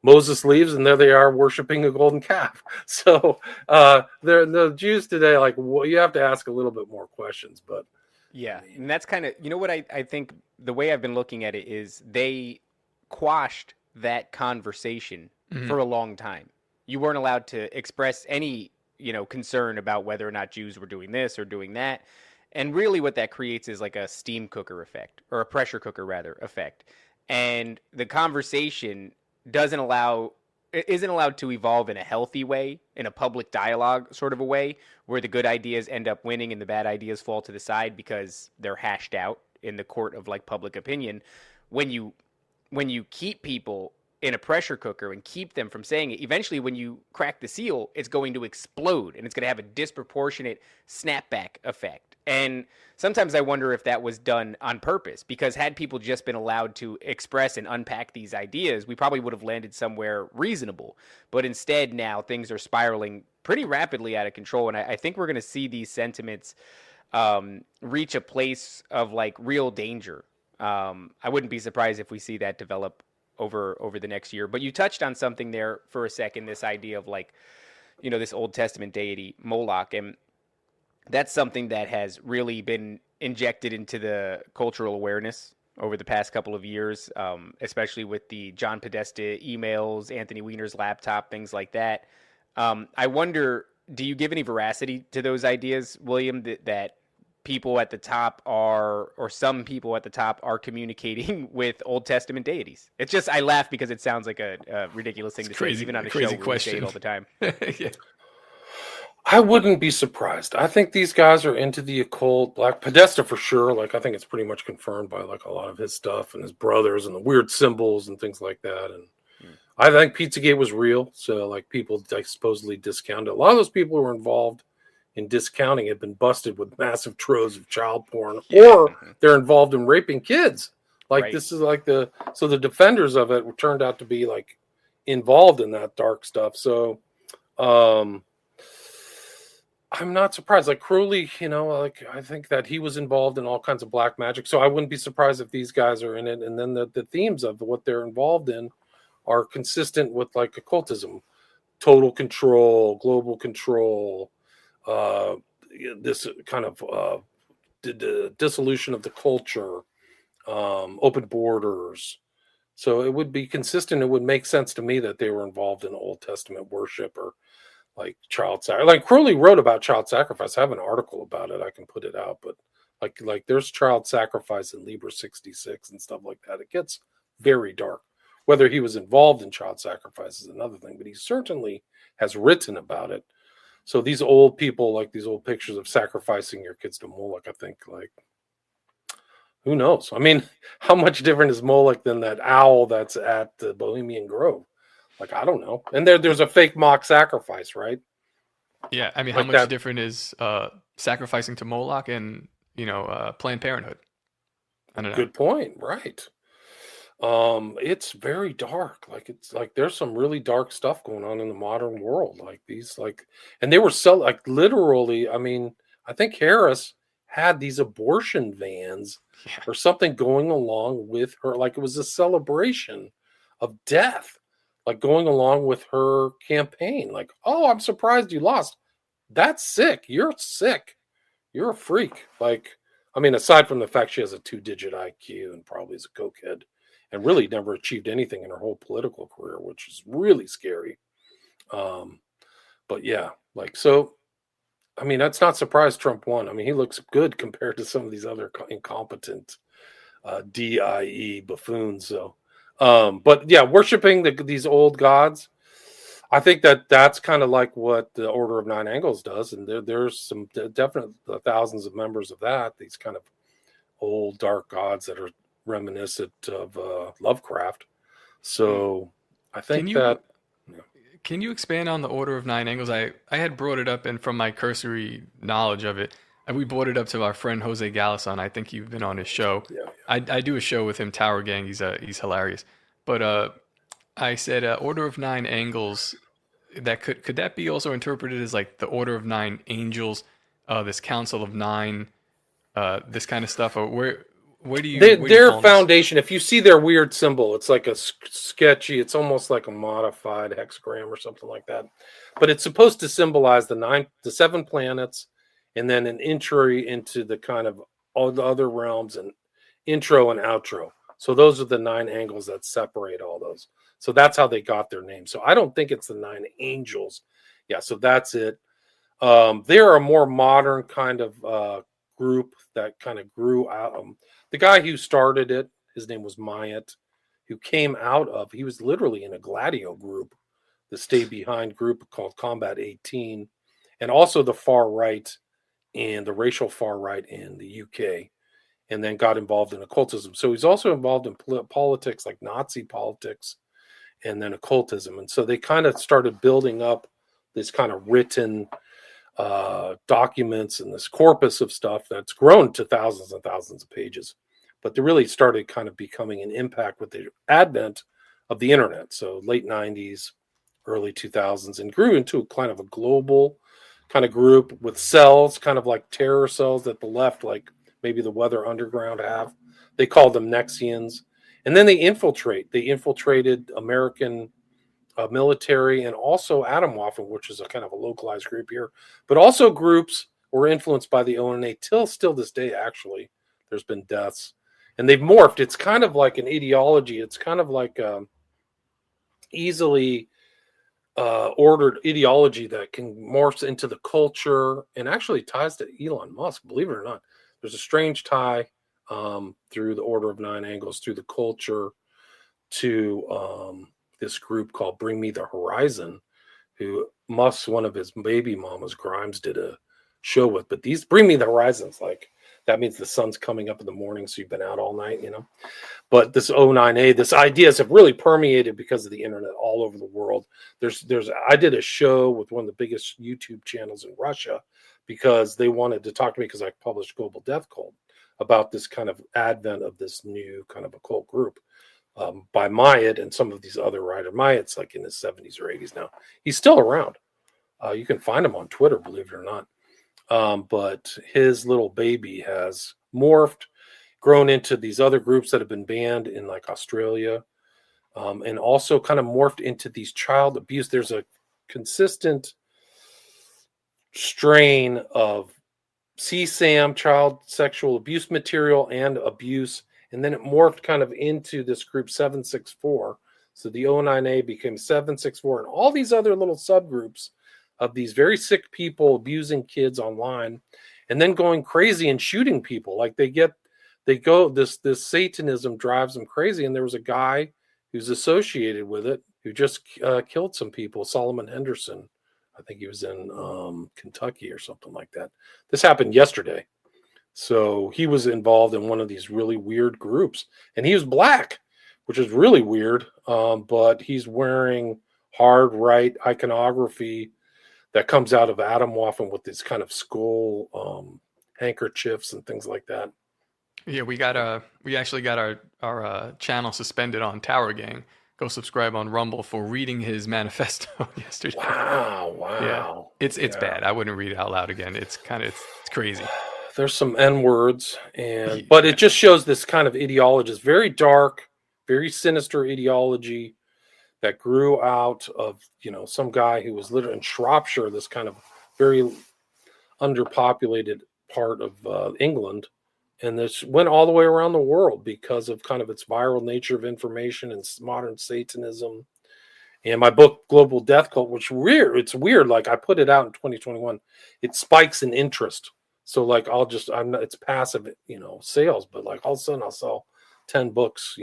S2: Moses leaves and there they are worshiping a golden calf. So they're the Jews today, like you have to ask a little bit more questions, but
S1: yeah. And that's kind of, what I think the way I've been looking at it is they quashed that conversation for a long time. You weren't allowed to express any, concern about whether or not Jews were doing this or doing that. And really what that creates is like a steam cooker effect, or a pressure cooker rather effect. And the conversation isn't allowed to evolve in a healthy way, in a public dialogue sort of a way, where the good ideas end up winning and the bad ideas fall to the side because they're hashed out in the court of like public opinion. When you keep people in a pressure cooker and keep them from saying it, eventually when you crack the seal, it's going to explode and it's going to have a disproportionate snapback effect. And sometimes I wonder if that was done on purpose, because had people just been allowed to express and unpack these ideas, we probably would have landed somewhere reasonable. But instead now things are spiraling pretty rapidly out of control. And I think we're going to see these sentiments reach a place of like real danger. I wouldn't be surprised if we see that develop over the next year. But you touched on something there for a second, this idea of like, this Old Testament deity Moloch, and that's something that has really been injected into the cultural awareness over the past couple of years, especially with the John Podesta emails, Anthony Weiner's laptop, things like that. I wonder, do you give any veracity to those ideas, William, that people at the top or some people at the top are communicating with Old Testament deities? It's just, I laugh because it sounds like a ridiculous thing to say, even on a show where we say it all the time.
S3: Yeah.
S2: I wouldn't be surprised. I think these guys are into the occult. Like Podesta for sure. Like I think it's pretty much confirmed by like a lot of his stuff and his brothers and the weird symbols and things like that. And I think Pizzagate was real. So like people like supposedly discounted. A lot of those people who were involved in discounting have been busted with massive troves of child porn, or they're involved in raping kids. Like This is like the defenders of it turned out to be like involved in that dark stuff. So I'm not surprised. Like Crowley, like I think that he was involved in all kinds of black magic. So I wouldn't be surprised if these guys are in it. And then the themes of what they're involved in are consistent with like occultism, total control, global control, this kind of dissolution of the culture, open borders. So it would be consistent. It would make sense to me that they were involved in Old Testament worship or like child sacrifice. Like Crowley wrote about child sacrifice. I have an article about it. I can put it out, but like there's child sacrifice in Libra 66 and stuff like that. It gets very dark. Whether he was involved in child sacrifice is another thing, but he certainly has written about it. So these old people, like these old pictures of sacrificing your kids to Moloch, I think, like, who knows? I mean, how much different is Moloch than that owl that's at the Bohemian Grove? Like, I don't know. And there's a fake mock sacrifice, right?
S3: Yeah, I mean,
S2: Like
S3: how much different is sacrificing to Moloch and Planned Parenthood? I don't know.
S2: Good point, right? It's very dark. Like it's like there's some really dark stuff going on in the modern world. Like these, and they were literally. I mean, I think Harris had these abortion vans or something going along with her. Like it was a celebration of death, like going along with her campaign. Like, oh, I'm surprised you lost. That's sick. You're sick. you're a freak. Like, I mean, aside from the fact she has a 2-digit IQ and probably is a cokehead and really never achieved anything in her whole political career, which is really scary. But yeah, like, so, I mean, that's not surprised Trump won. I mean, he looks good compared to some of these other incompetent DIE buffoons. So, but yeah, worshiping these old gods. I think that's kind of like what the Order of Nine Angles does, and there's some definite thousands of members of that. These kind of old dark gods that are reminiscent of Lovecraft. So I think
S3: Can you expand on the Order of Nine Angles? I had brought it up, and from my cursory knowledge of it, we brought it up to our friend Jose Galison. I think you've been on his show.
S2: Yeah.
S3: I do a show with him, Tower Gang. He's hilarious. But I said Order of Nine Angles. That could that be also interpreted as like the Order of Nine Angels, this Council of Nine, this kind of stuff? Or where do you
S2: their foundation? If you see their weird symbol, it's like a sketchy. It's almost like a modified hexagram or something like that. But it's supposed to symbolize the 7 planets, and then an entry into the kind of all the other realms, and intro and outro. So those are the 9 angles that separate all those. So that's how they got their name. So I don't think it's the 9 angels. Yeah, so that's it. They're a more modern kind of group that kind of grew out. The guy who started it, his name was Myatt, who came out of, he was literally in a Gladio group, the Stay Behind group called Combat 18, and also the far right and the racial far right in the UK, and then got involved in occultism. So he's also involved in politics, like Nazi politics, and then occultism. And so they kind of started building up this kind of written documents and this corpus of stuff that's grown to thousands and thousands of pages. But they really started kind of becoming an impact with the advent of the internet. So late 90s, early 2000s, and grew into kind of a global kind of group with cells, kind of like terror cells that the left, like maybe the Weather Underground have. They called them Nexians. And then they infiltrated American military, and also Atomwaffen, which is a kind of a localized group here. But also groups were influenced by the ONA still this day, actually. There's been deaths. And they've morphed. It's kind of like an ideology. It's kind of like easily ordered ideology that can morph into the culture and actually ties to Elon Musk, believe it or not. There's a strange tie through the Order of Nine Angles, through the culture, to this group called Bring Me the Horizon, who Musk, one of his baby mamas, Grimes, did a show with. But these Bring Me the Horizons, like, that means the sun's coming up in the morning, so you've been out all night, you know. But this O9A, this ideas have really permeated because of the internet all over the world. I did a show with one of the biggest YouTube channels in Russia because they wanted to talk to me because I published Global Death Cult about this kind of advent of this new kind of occult group by Myatt and some of these other writers. Myatt's like in his 70s or 80s now. He's still around. You can find him on Twitter, believe it or not. But his little baby has morphed, grown into these other groups that have been banned in like Australia, and also kind of morphed into these child abuse. There's a consistent strain of CSAM, child sexual abuse material and abuse, and then it morphed kind of into this group 764. So the O9A became 764, and all these other little subgroups of these very sick people abusing kids online, and then going crazy and shooting people. Like this Satanism drives them crazy. And there was a guy who's associated with it who just killed some people, Solomon Henderson. I think he was in Kentucky or something like that. This happened yesterday. So he was involved in one of these really weird groups, and he was black, which is really weird. But he's wearing hard right iconography that comes out of Atomwaffen with these kind of skull handkerchiefs and things like that.
S3: Yeah, we actually got our channel suspended on Tower Gang. Go subscribe on Rumble for reading his manifesto yesterday.
S2: Wow.
S3: Yeah, it's bad. I wouldn't read it out loud again. It's crazy.
S2: There's some N words, but it just shows this kind of ideology. It's very dark, very sinister ideology that grew out of, some guy who was literally in Shropshire, this kind of very underpopulated part of England, and this went all the way around the world because of kind of its viral nature of information and modern Satanism. And my book, Global Death Cult, which it's weird. Like I put it out in 2021, it spikes in interest. So like it's passive, sales, but like all of a sudden I'll sell 10 books,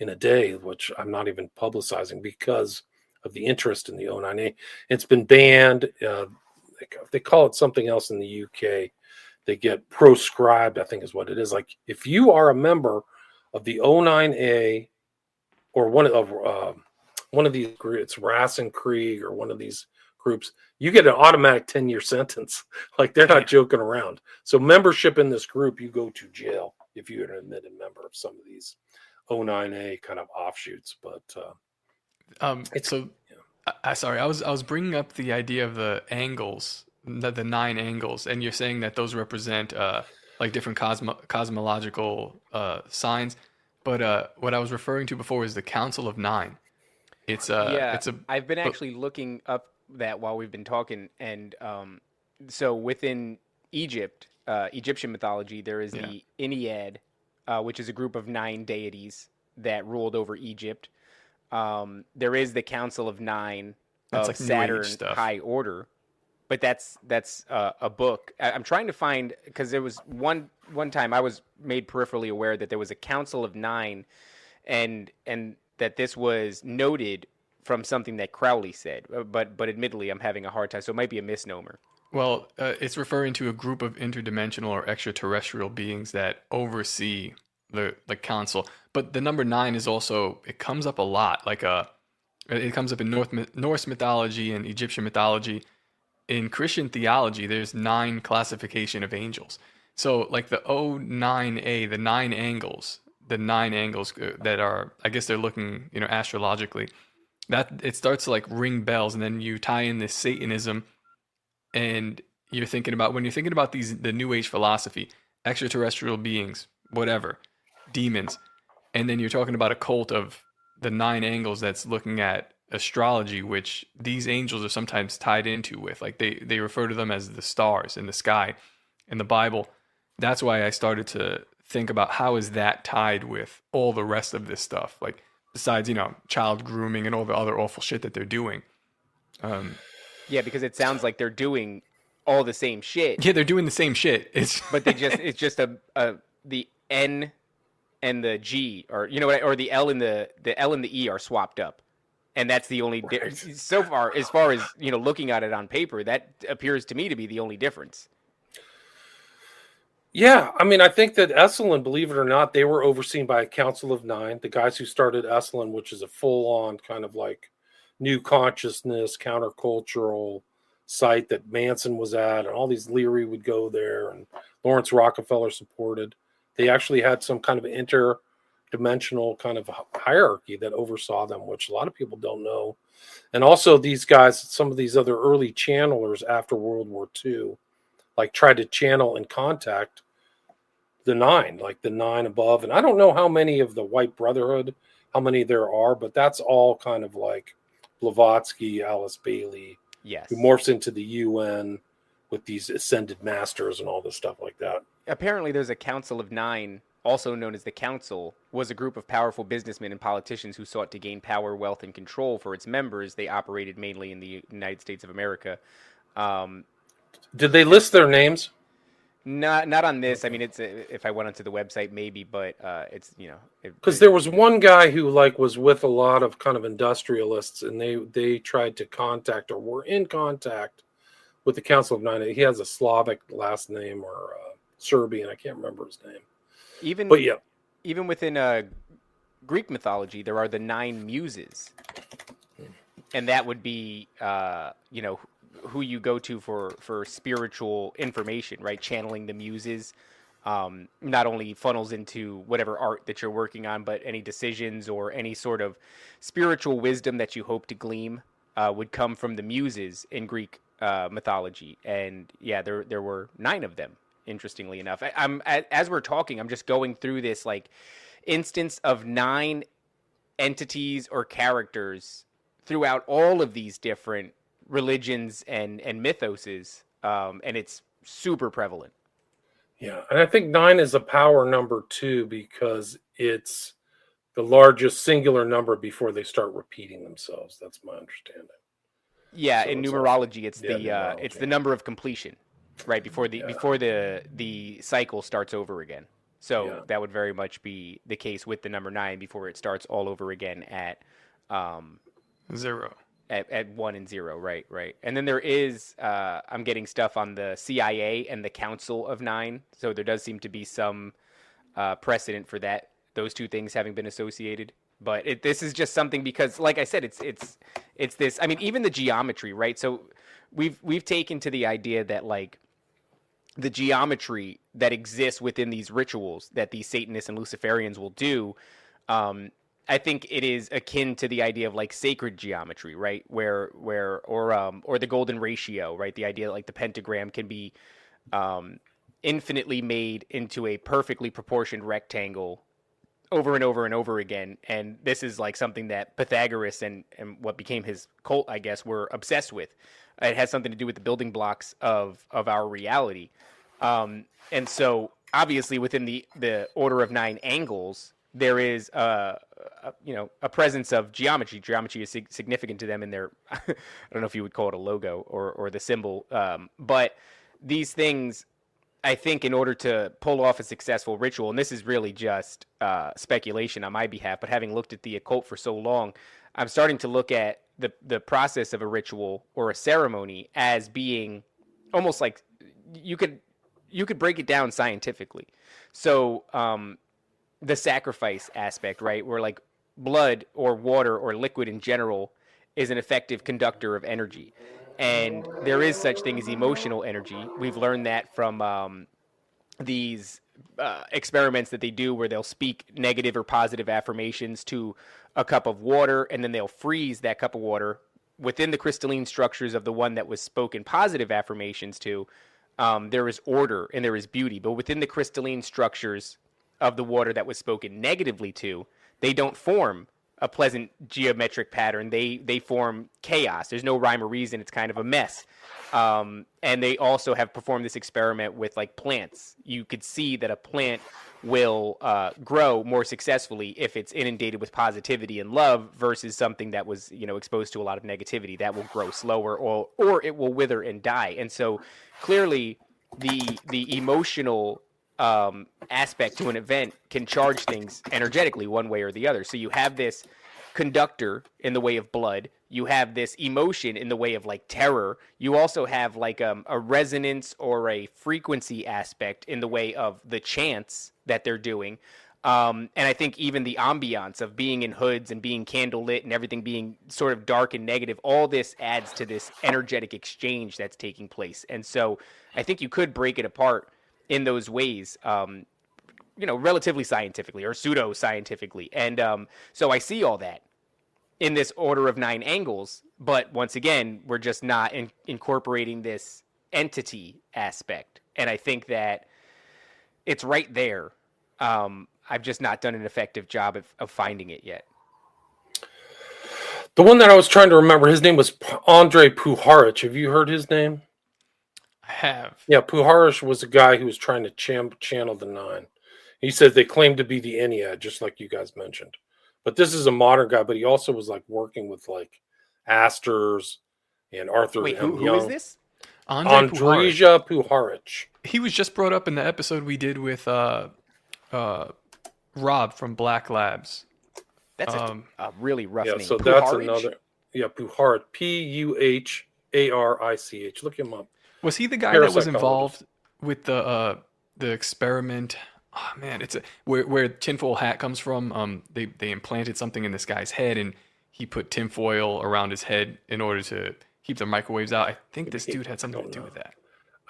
S2: in a day, which I'm not even publicizing because of the interest in the O9A. It's been banned. They call it something else in the UK. They get proscribed, I think is what it is. Like if you are a member of the O9A or one of these groups, it's Rasenkrieg or one of these groups, you get an automatic 10-year sentence. Like they're not joking around. So membership in this group, you go to jail if you're an admitted member of some of these O9A kind of offshoots. But
S3: sorry, I was bringing up the idea of the angles, the 9 angles, and you're saying that those represent like different cosmological signs. But what I was referring to before is the Council of 9.
S1: I've been actually looking up that while we've been talking, and so within Egyptian mythology, there is the Ennead, which is a group of 9 deities that ruled over Egypt. There is the Council of 9 of like Saturn High Order, but that's a book. I'm trying to find, because there was one time I was made peripherally aware that there was a Council of 9, and that this was noted from something that Crowley said, but admittedly I'm having a hard time, so it might be a misnomer.
S3: Well, it's referring to a group of interdimensional or extraterrestrial beings that oversee the council. But the number 9 is also, it comes up a lot. Like it comes up in Norse mythology and Egyptian mythology. In Christian theology, there's 9 classification of angels. So like the O9A, the 9 angles that are, I guess they're looking, astrologically, that it starts to like ring bells, and then you tie in this Satanism, and when you're thinking about the New Age philosophy, extraterrestrial beings, whatever, demons, and then you're talking about a cult of the 9 angles that's looking at astrology, which these angels are sometimes tied into with, like they refer to them as the stars in the sky in the Bible. That's why I started to think about how is that tied with all the rest of this stuff, like besides child grooming and all the other awful shit that they're doing.
S1: Yeah, because it sounds like they're doing all the same shit.
S3: Yeah, they're doing the same shit.
S1: But it's just the N and the G, or or the L and the E are swapped up, and that's the only so far as looking at it on paper, that appears to me to be the only difference.
S2: Yeah, I mean, I think that Esalen, believe it or not, they were overseen by a Council of 9. The guys who started Esalen, which is a full-on kind of like new consciousness, countercultural site that Manson was at, and all these Leary would go there, and Lawrence Rockefeller supported. They actually had some kind of interdimensional kind of hierarchy that oversaw them, which a lot of people don't know. And also these guys, some of these other early channelers after World War II, like tried to channel and contact the 9, like the 9 above. And I don't know how many of the White Brotherhood, how many there are, but that's all kind of like Blavatsky, Alice Bailey,
S1: yes,
S2: who morphs into the UN with these ascended masters and all this stuff like that.
S1: Apparently there's a Council of 9, also known as the Council, was a group of powerful businessmen and politicians who sought to gain power, wealth, and control for its members. They operated mainly in the United States of America.
S2: Did they list their names?
S1: Not on this. I mean, it's if I went onto the website, maybe, but it's
S2: because there was one guy who like was with a lot of kind of industrialists, and they tried to contact or were in contact with the Council of 9. He has a Slavic last name or Serbian. I can't remember his name.
S1: Even within Greek mythology, there are the 9 muses, and that would be who you go to for spiritual information, right? Channeling the muses not only funnels into whatever art that you're working on, but any decisions or any sort of spiritual wisdom that you hope to glean would come from the muses in Greek mythology. And yeah, there were 9 of them, interestingly enough. As we're talking, I'm just going through this like instance of 9 entities or characters throughout all of these different religions and mythoses, and it's super prevalent.
S2: Yeah, and I think 9 is a power number too because it's the largest singular number before they start repeating themselves. That's my understanding.
S1: Yeah,
S2: So
S1: in
S2: it's also
S1: numerology, it's it's
S2: numerology.
S1: the number of completion, right before
S2: Yeah,
S1: the cycle starts over again. So
S2: yeah,
S1: that would very much be the case with the number 9 before it starts all over again um,
S3: 0.
S1: at 1 and 0, right, right. And then there is I'm getting stuff on the CIA and the Council of 9. So there does seem to be some precedent for that, those two things having been associated. But this is just something because, like I said, it's this. I mean, even the geometry, right? So we've taken to the idea that like the geometry that exists within these rituals that these Satanists and Luciferians will do, um, I think it is akin to the idea of like sacred geometry, right? Or the golden ratio, right? The idea that like the pentagram can be um, infinitely made into a perfectly proportioned rectangle over and over and over again. And this is like something that Pythagoras and what became his cult, I guess, were obsessed with. It has something to do with the building blocks of our reality. And so obviously within the order of 9 angles, there is a presence of geometry. Geometry is significant to them in their I don't know if you would call it a logo or the symbol, but these things, I think, in order to pull off a successful ritual, and this is really just speculation on my behalf, but having looked at the occult for so long, I'm starting to look at the process of a ritual or a ceremony as being almost like you could break it down scientifically. So the sacrifice aspect, right, where like blood or water or liquid in general is an effective conductor of energy. And there is such thing as emotional energy. We've learned that from these experiments that they do where they'll speak negative or positive affirmations to a cup of water, and then they'll freeze that cup of water within the crystalline structures of the one that was spoken positive affirmations to. There is order and there is beauty, but within the crystalline structures of the water that was spoken negatively to, they don't form a pleasant geometric pattern. They form chaos. There's no rhyme or reason. It's kind of a mess. And they also have performed this experiment with like plants. You could see that a plant will grow more successfully if it's inundated with positivity and love versus something that was exposed to a lot of negativity. That will grow slower or it will wither and die. And so clearly the emotional aspect to an event can charge things energetically one way or the other. So you have this conductor in the way of blood. You have this emotion in the way of like terror. You also have like a resonance or a frequency aspect in the way of the chants that they're doing. And I think even the ambiance of being in hoods and being candlelit and everything being sort of dark and negative, all this adds to this energetic exchange that's taking place. And so I think you could break it apart in those ways, relatively scientifically or pseudo scientifically. And so I see all that in this order of 9 angles. But once again, we're just not incorporating this entity aspect. And I think that it's right there. I've just not done an effective job of finding it yet.
S2: The one that I was trying to remember, his name was Andrei Puharich. Have you heard his name?
S3: I have.
S2: Yeah, Puharich was a guy who was trying to channel the 9. He said they claimed to be the Ennead, just like you guys mentioned. But this is a modern guy, but he also was like working with like Asters and Arthur
S1: Wait,
S2: M.
S1: who
S2: Young.
S1: is this?
S2: Andrija Puharich.
S3: He was just brought up in the episode we did with Rob from Black Labs.
S1: That's a really rough name.
S2: So
S1: Puharich?
S2: that's another. Yeah, Puharich. Puharich. Look him up.
S3: Was he the guy that was involved with the experiment? Oh man, it's where tinfoil hat comes from. They implanted something in this guy's head, and he put tinfoil around his head in order to keep the microwaves out. I think this dude had something to do with that.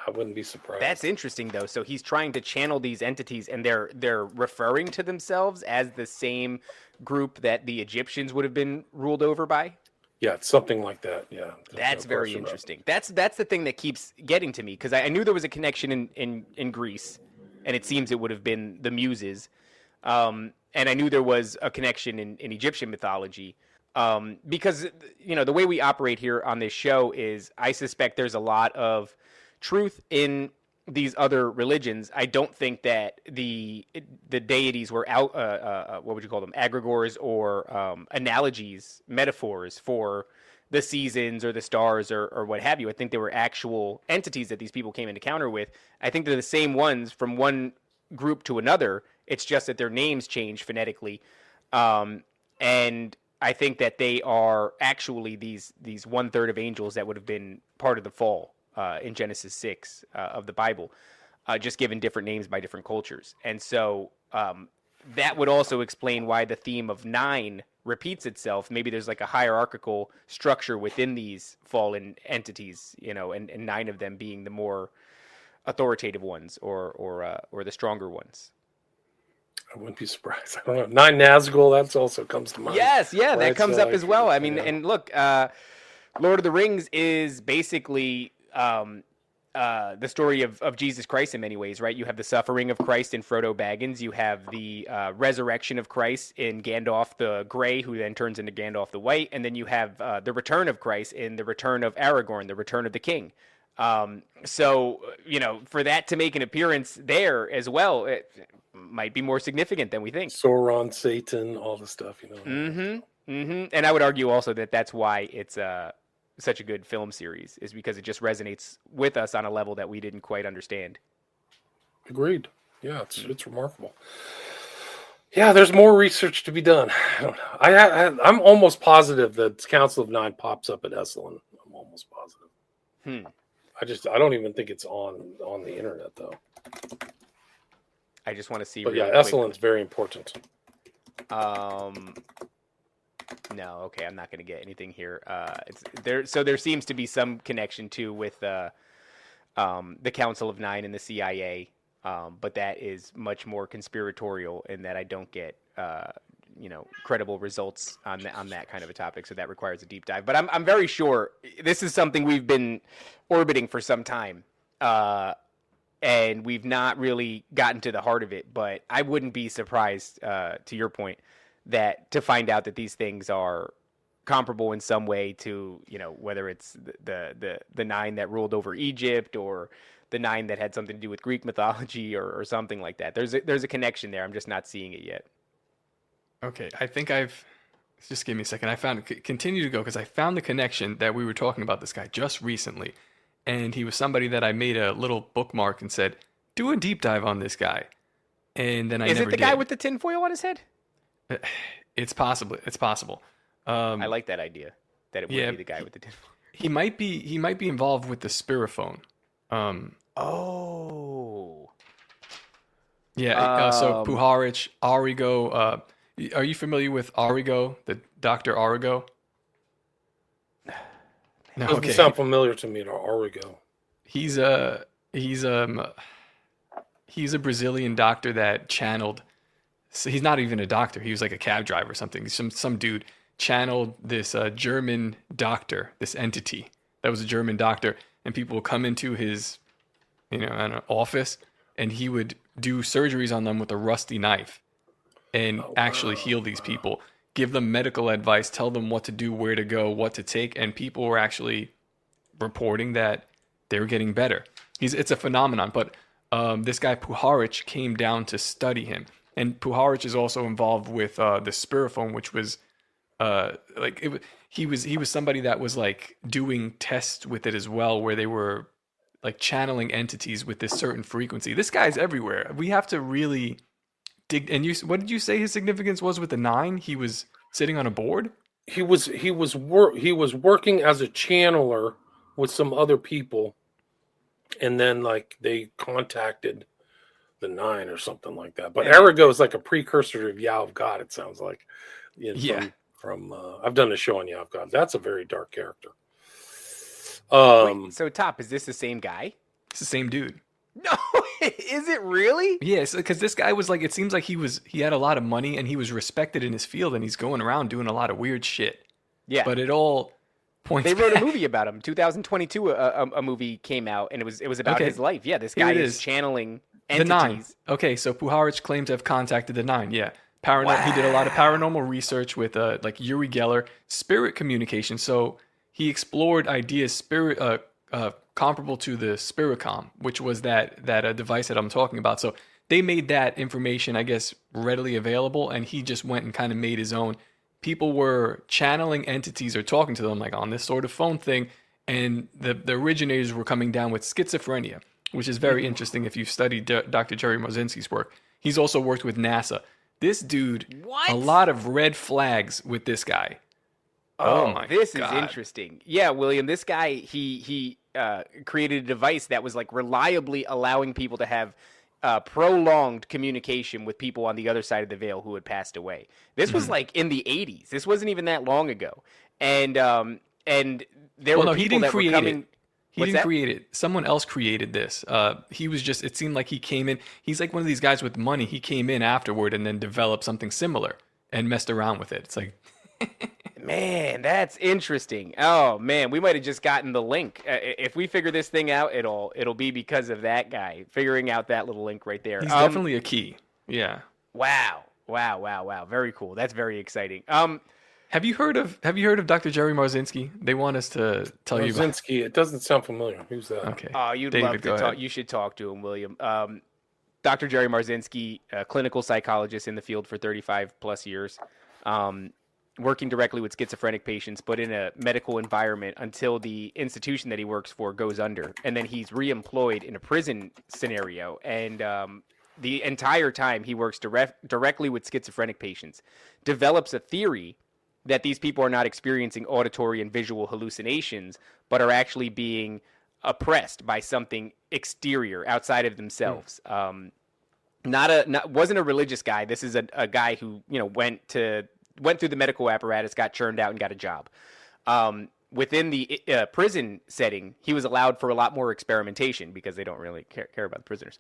S2: I wouldn't be surprised.
S1: That's interesting, though. So he's trying to channel these entities, and they're referring to themselves as the same group that the Egyptians would have been ruled over by.
S2: Yeah, it's something like that. Yeah,
S1: that's very interesting. That's the thing that keeps getting to me, because I knew there was a connection in Greece, and it seems it would have been the Muses, and I knew there was a connection in Egyptian mythology. Because the way we operate here on this show is, I suspect there's a lot of truth in these other religions, I don't think that the deities were out. What would you call them? Egregores or analogies, metaphors for the seasons or the stars or what have you. I think they were actual entities that these people came into encounter with. I think they're the same ones from one group to another. It's just that their names change phonetically, and I think that they are actually these 1/3 of angels that would have been part of the fall in Genesis 6 of the Bible, just given different names by different cultures. And so that would also explain why the theme of 9 repeats itself. Maybe there's like a hierarchical structure within these fallen entities, and 9 of them being the more authoritative ones or the stronger ones.
S2: I wouldn't be surprised. I don't know. 9 Nazgul, that also comes to mind.
S1: Yes, yeah,
S2: right?
S1: that comes
S2: So,
S1: up as well. I mean,
S2: yeah.
S1: and look, Lord of the Rings is basically the story of Jesus Christ in many ways, right? You have the suffering of Christ in Frodo Baggins. You have the resurrection of Christ in Gandalf the Grey, who then turns into Gandalf the White. And then you have the return of Christ in the return of Aragorn, the return of the king. So, for that to make an appearance there as well, it might be more significant than we think.
S2: Sauron, Satan, all the stuff,
S1: And I would argue also that that's why it's such a good film series, is because it just resonates with us on a level that we didn't quite understand.
S2: Agreed. Yeah, it's remarkable. Yeah, there's more research to be done. I don't know. I'm almost positive that Council of 9 pops up at Esalen. I'm almost positive. I don't even think it's on the internet though.
S1: I just want to see.
S2: But
S1: really
S2: yeah,
S1: quick.
S2: Esalen's very important.
S1: No, okay, I'm not going to get anything here. It's there. So there seems to be some connection too with the Council of 9 and the CIA, but that is much more conspiratorial in that I don't get credible results on that kind of a topic. So that requires a deep dive. But I'm very sure this is something we've been orbiting for some time, and we've not really gotten to the heart of it. But I wouldn't be surprised, to your point, that to find out that these things are comparable in some way to, whether it's the 9 that ruled over Egypt or the 9 that had something to do with Greek mythology or something like that. There's a connection there. I'm just not seeing it yet.
S3: Okay, I think just give me a second. I found continue to go because I found the connection that we were talking about this guy just recently, and he was somebody that I made a little bookmark and said, do a deep dive on this guy, and then I never did.
S1: Is it the guy with the tinfoil on his head?
S3: It's possible.
S1: I like that idea. That it would be the guy with the tinfoil.
S3: He might be involved with the Spiriphone.
S1: Oh.
S3: Yeah. So Puharich, Arrigo. Are you familiar with Arrigo, the Dr. Arrigo? No.
S2: Doesn't sound familiar to me at all. Arrigo.
S3: He's a Brazilian doctor that channeled. So he's not even a doctor. He was like a cab driver or something. Some dude channeled this German doctor, this entity that was a German doctor, and people would come into his, office, and he would do surgeries on them with a rusty knife, and actually heal these people, give them medical advice, tell them what to do, where to go, what to take, and people were actually reporting that they were getting better. It's a phenomenon, but this guy Puharich came down to study him. And Puharich is also involved with the Spiriphone, which was he was somebody that was like doing tests with it as well, where they were like channeling entities with this certain frequency. This guy's everywhere. We have to really dig. And what did you say his significance was with the 9? He was sitting on a board.
S2: He was working as a channeler with some other people, and then like they contacted the 9 or something like that. But Arrigo is like a precursor of Yao of God, it sounds like. From I've done a show on Yao of God. That's a very dark character.
S1: Wait, so Top, is this the same guy?
S3: It's the same dude.
S1: No, is it really?
S3: Yes, because this guy was like, it seems like he had a lot of money and he was respected in his field, and he's going around doing a lot of weird shit. Yeah. But it all points
S1: They wrote
S3: back.
S1: a movie about him. 2022 a movie came out, and it was about his life. Yeah, this guy is channeling entities.
S3: The 9. Okay, so Puharich claimed to have contacted the 9. Yeah. He did a lot of paranormal research with like Uri Geller, spirit communication. So he explored ideas, comparable to the Spiricom, which was that device that I'm talking about. So they made that information, I guess, readily available, and he just went and kind of made his own. People were channeling entities or talking to them like on this sort of phone thing, and the originators were coming down with schizophrenia, which is very interesting if you've studied Dr. Jerry Marzinski's work. He's also worked with NASA. This dude,
S1: What?
S3: a lot of red flags with this guy. Oh my
S1: this
S3: God.
S1: is interesting. Yeah, William, this guy, he created a device that was like reliably allowing people to have prolonged communication with people on the other side of the veil who had passed away. This was like in the 80s. This wasn't even that long ago. And there were people that were coming.
S3: He didn't create it. Someone else created this. He was just, it seemed like he came in. He's like one of these guys with money. He came in afterward and then developed something similar and messed around with it. It's like,
S1: man, that's interesting. Oh man, we might have just gotten the link. If we figure this thing out, it'll be because of that guy figuring out that little link right there.
S3: he's definitely a key. Yeah.
S1: Wow. Very cool. That's very exciting.
S3: Have you heard of Dr. Jerry Marzinski? They want us to tell you about.
S2: Marzinski, it doesn't sound familiar. Who's that?
S3: Okay.
S1: Oh, you'd
S3: David,
S1: love to
S3: go
S1: talk.
S3: ahead.
S1: You should talk to him, William. Dr. Jerry Marzinski, a clinical psychologist in the field for 35 plus years, working directly with schizophrenic patients, but in a medical environment until the institution that he works for goes under. And then he's reemployed in a prison scenario. And the entire time he works directly with schizophrenic patients, develops a theory that these people are not experiencing auditory and visual hallucinations, but are actually being oppressed by something exterior outside of themselves. Wasn't a religious guy. This is a guy who, went through the medical apparatus, got churned out, and got a job. Within the prison setting, he was allowed for a lot more experimentation because they don't really care about the prisoners.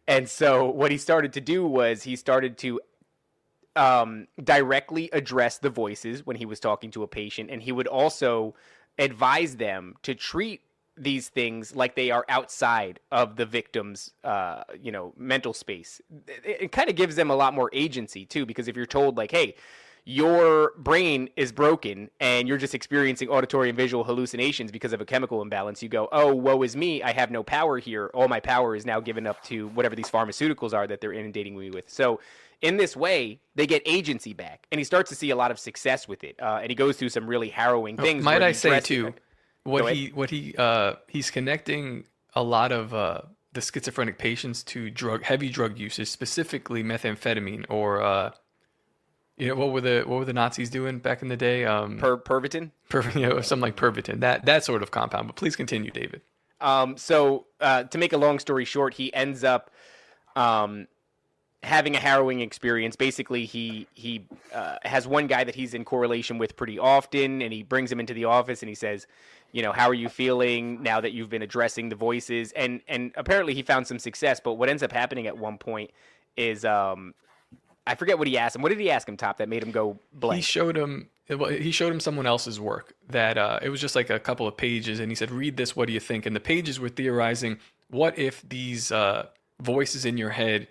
S1: And so what he started to do was he started to directly address the voices when he was talking to a patient, and he would also advise them to treat these things like they are outside of the victim's mental space. It kind of gives them a lot more agency too, because if you're told like, hey, your brain is broken and you're just experiencing auditory and visual hallucinations because of a chemical imbalance, you go, oh, woe is me, I have no power here. All my power is now given up to whatever these pharmaceuticals are that they're inundating me with. So in this way, they get agency back, and he starts to see a lot of success with it. And he goes through some really harrowing things.
S3: Might I say too, he's connecting a lot of the schizophrenic patients to heavy drug usage, specifically methamphetamine or what were the Nazis doing back in the day?
S1: Pervitin?
S3: Something like Pervitin, that sort of compound. But please continue, David.
S1: So to make a long story short, he ends up having a harrowing experience. Basically, he has one guy that he's in correlation with pretty often, and he brings him into the office and he says, how are you feeling now that you've been addressing the voices? And apparently he found some success, but what ends up happening at one point is I forget what he asked him. What did he ask him, Top, that made him go blank?
S3: He showed him someone else's work that it was just like a couple of pages, and he said, read this, what do you think? And the pages were theorizing, what if these voices in your head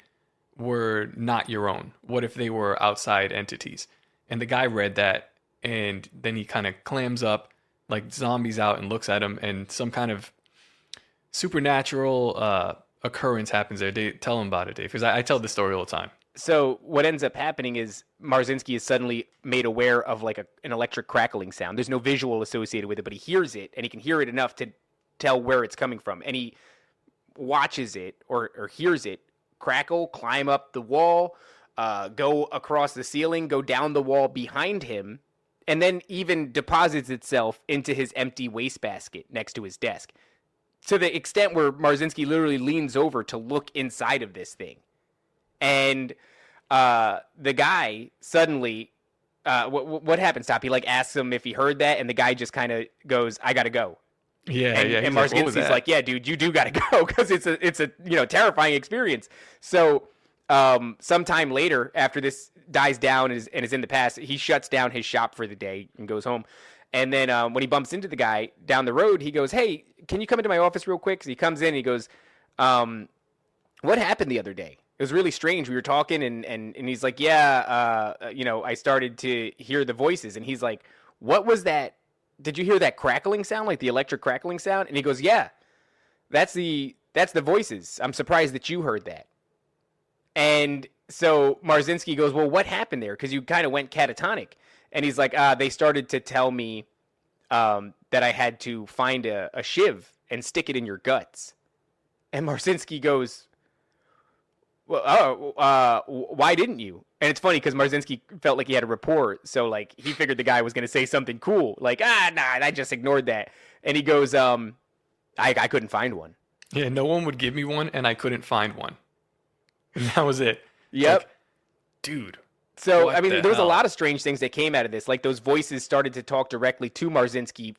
S3: were not your own? What if they were outside entities? And the guy read that, and then he kind of clams up like zombies out and looks at him, and some kind of supernatural occurrence happens there. Tell him about it, Dave, because I tell this story all the time.
S1: So what ends up happening is Marzinski is suddenly made aware of like an electric crackling sound. There's no visual associated with it, but he hears it, and he can hear it enough to tell where it's coming from. And he watches it or hears it crackle, climb up the wall, go across the ceiling, go down the wall behind him, and then even deposits itself into his empty wastebasket next to his desk. To the extent where Marzinski literally leans over to look inside of this thing. And the guy suddenly, what happens, Top? He like asks him if he heard that, and the guy just kind of goes, "I gotta go." And Marzinski's like, "Yeah, dude, you do gotta go because it's a terrifying experience." So sometime later, after this dies down and is in the past, he shuts down his shop for the day and goes home. And then when he bumps into the guy down the road, he goes, "Hey, can you come into my office real quick?" So he comes in and he goes, "What happened the other day? It was really strange. We were talking and he's like, yeah, I started to hear the voices." And he's like, "What was that? Did you hear that crackling sound, like the electric crackling sound?" And he goes, "Yeah." That's the voices. I'm surprised that you heard that. And so Marzinski goes, well, what happened there? Because you kind of went catatonic. And he's like, they started to tell me that I had to find a shiv and stick it in your guts. And Marzinski goes, well, why didn't you? And it's funny because Marzinski felt like he had a rapport. So, like, he figured the guy was going to say something cool. Like, nah, I just ignored that. And he goes, I couldn't find one.
S3: Yeah, no one would give me one, and I couldn't find one. And that was it.
S1: Yep.
S3: Like, dude.
S1: So,
S3: what
S1: I mean,
S3: the
S1: there was a
S3: hell?
S1: lot of strange things that came out of this. Like, those voices started to talk directly to Marzinski,